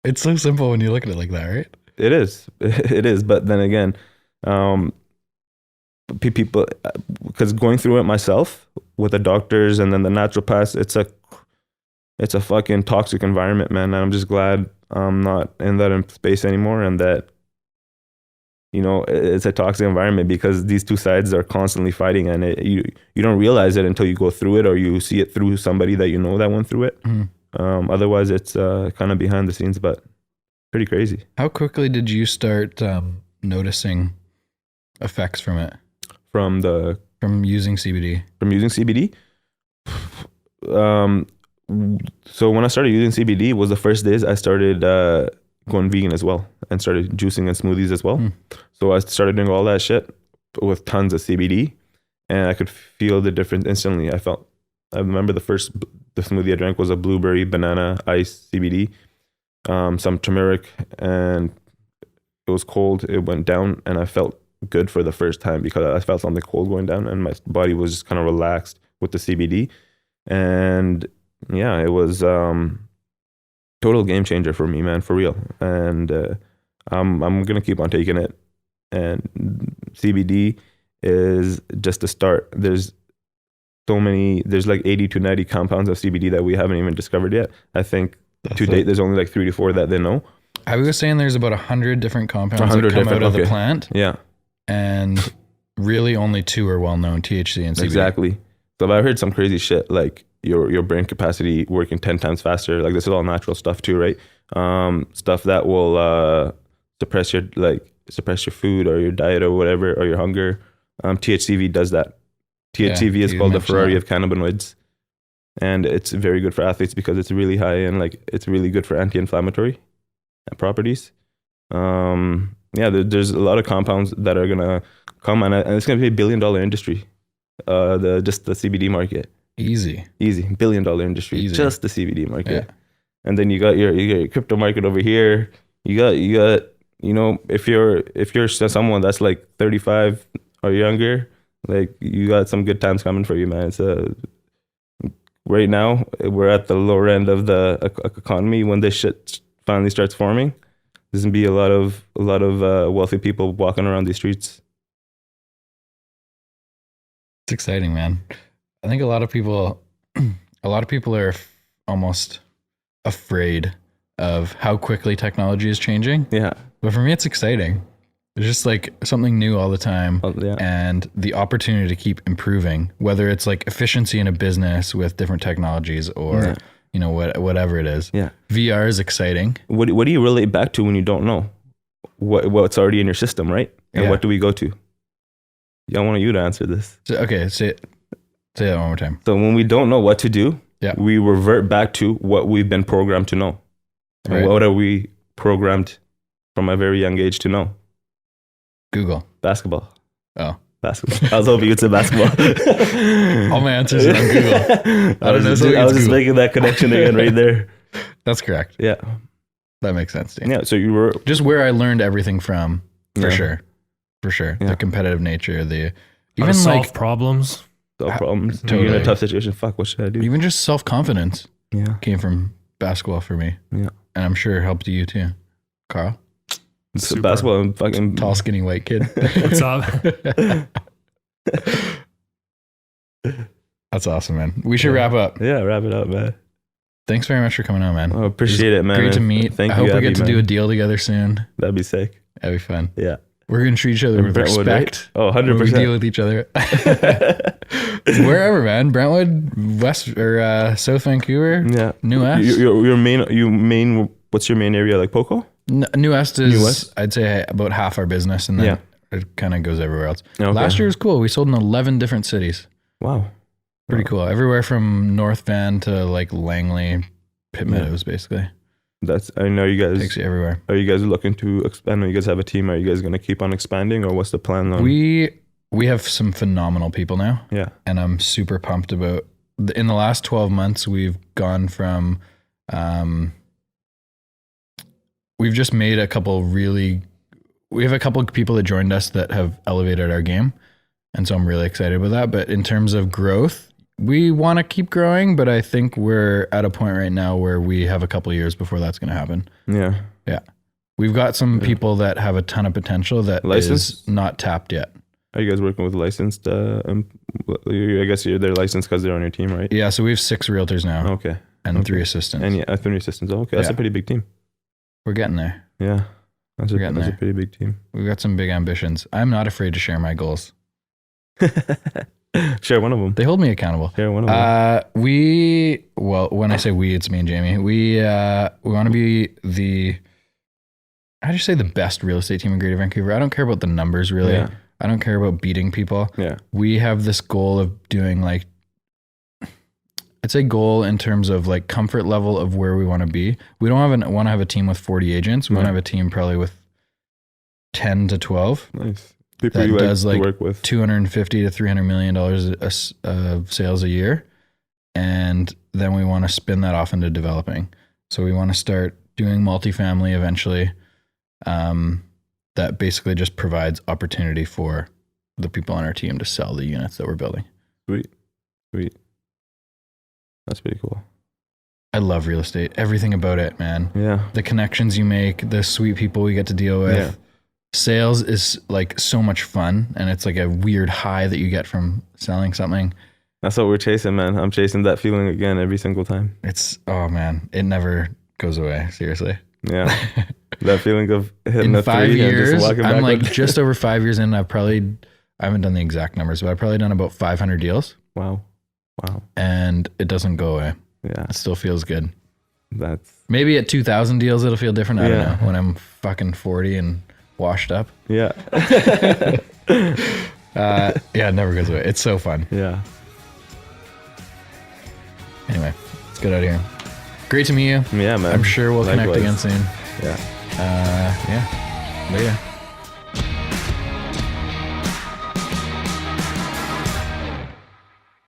It's so simple when you look at it like that, right? It is. But then again, people, because going through it myself with the doctors and then the naturopaths, it's a fucking toxic environment, man. And I'm just glad I'm not in that space anymore, and that, it's a toxic environment because these two sides are constantly fighting, and you don't realize it until you go through it or you see it through somebody that that went through it. Otherwise, it's kind of behind the scenes. But pretty crazy. How quickly did you start noticing effects from it? From using CBD? From using CBD? So when I started using CBD was the first days I started going vegan as well and started juicing and smoothies as well. So I started doing all that shit with tons of CBD, and I could feel the difference instantly. I remember the smoothie I drank was a blueberry banana ice CBD, some turmeric, and it was cold. It went down, and I felt good for the first time because I felt something cold going down, and my body was just kind of relaxed with the CBD. And yeah, it was total game changer for me, man, for real. And I'm gonna keep on taking it. And CBD is just a start. There's like 80 to 90 compounds of CBD that we haven't even discovered yet. I think to date there's only like 3 to 4 that they know. I was saying there's about 100 different compounds that come out of the plant. Yeah. And really only 2 are well known, THC and CBD. Exactly. So I've heard some crazy shit like your brain capacity working 10 times faster. Like this is all natural stuff too, right? Stuff that will suppress your food or your diet or whatever, or your hunger. THCV does that. THCV is called the Ferrari of cannabinoids, and it's very good for athletes because it's really high and like it's really good for anti-inflammatory properties. There's a lot of compounds that are gonna come, and it's gonna be $1 billion industry. The CBD market. Easy $1 billion industry. Easy. Just the CBD market. Yeah. And then you got your crypto market over here. You got if you're someone that's like 35 or younger, like you got some good times coming for you, man. It's right now we're at the lower end of the economy. When this shit finally starts forming, there's gonna be a lot of wealthy people walking around these streets. It's exciting, man. I think a lot of people are almost afraid of how quickly technology is changing. Yeah. But for me, it's exciting. There's just like something new all the time, and the opportunity to keep improving, whether it's like efficiency in a business with different technologies or, whatever it is. Yeah. VR is exciting. What do you relate back to when you don't know what's already in your system, right? And what do we go to? I want you to answer this. Okay, say that one more time. So when we don't know what to do, we revert back to what we've been programmed to know. And right. What are we programmed from a very young age to know? Google. Basketball. Oh. Basketball. I was hoping you'd say basketball. All my answers are on Google. I was just making that connection again right there. That's correct. Yeah. That makes sense to me. Yeah, so you were... Just where I learned everything from, for sure. For sure. Yeah. The competitive nature, even solve problems. Solve problems. Totally. You're in a tough situation. Fuck, what should I do? Even just self-confidence. Yeah. Came from basketball for me. Yeah. And I'm sure it helped you too. Carl? Super. Basketball and fucking tall, skinny white kid. What's up? That's awesome, man. We should wrap up. Yeah, wrap it up, man. Thanks very much for coming on, man. Oh, appreciate it, man. Great to meet. Thank I you. hope we get to do a deal together soon. That'd be sick. That'd be fun. Yeah. We're going to treat each other with Brentwood, respect. Right? Oh, 100%. We deal with each other. Wherever, man. Brentwood, West or South Vancouver. Yeah. New West. Your main. What's your main area? Like Poco? New West is, I'd say, about half our business, and then it kind of goes everywhere else. Okay. Last year was cool. We sold in 11 different cities. Wow. Pretty cool. Everywhere from North Van to like Langley, Pitt Meadows, basically. I know you guys. Takes you everywhere. Are you guys looking to expand? I know you guys have a team. Are you guys going to keep on expanding, or what's the plan? We have some phenomenal people now. Yeah. And I'm super pumped about. In the last 12 months, we've gone from. We've just made a couple we have a couple of people that joined us that have elevated our game. And so I'm really excited about that. But in terms of growth, we want to keep growing, but I think we're at a point right now where we have a couple of years before that's going to happen. Yeah. Yeah. We've got some people that have a ton of potential that is not tapped yet. Are you guys working with licensed? I guess they're licensed because they're on your team, right? Yeah. So we have 6 realtors now. Okay. And 3 assistants. And 3 assistants. Okay. That's a pretty big team. We're getting there. Yeah. That's a pretty big team. We've got some big ambitions. I'm not afraid to share my goals. Share one of them. They hold me accountable. Share one of them. When I say we, it's me and Jamie. We want to be how do you say, the best real estate team in Greater Vancouver. I don't care about the numbers really. Yeah. I don't care about beating people. Yeah. We have this goal of doing like, I'd say goal in terms of like comfort level of where we want to be. We don't want to have a team with 40 agents. We want to have a team probably with 10 to 12. Nice. People that you does like like to work with. $250 to $300 million of sales a year. And then we want to spin that off into developing. So we want to start doing multifamily eventually. That basically just provides opportunity for the people on our team to sell the units that we're building. Sweet. That's pretty cool. I love real estate. Everything about it, man. Yeah. The connections you make, the sweet people we get to deal with. Yeah. Sales is like so much fun, and it's like a weird high that you get from selling something. That's what we're chasing, man. I'm chasing that feeling again every single time. It's, oh man, it never goes away. Seriously. Yeah. That feeling of hitting In a 5 three years, and just walking I'm backwards. like just over 5 years in. I haven't done the exact numbers, but I've probably done about 500 deals, Wow. and it doesn't go away. Yeah. It still feels good. That's, Maybe at 2,000 deals, it'll feel different. I don't Yeah. know. When I'm fucking 40 and washed up. yeah. Yeah, it never goes away. It's so fun. Yeah. Anyway, let's get out of here. Great to meet you. Yeah, man. I'm sure we'll connect Likewise. again soon. Yeah. Yeah. Later.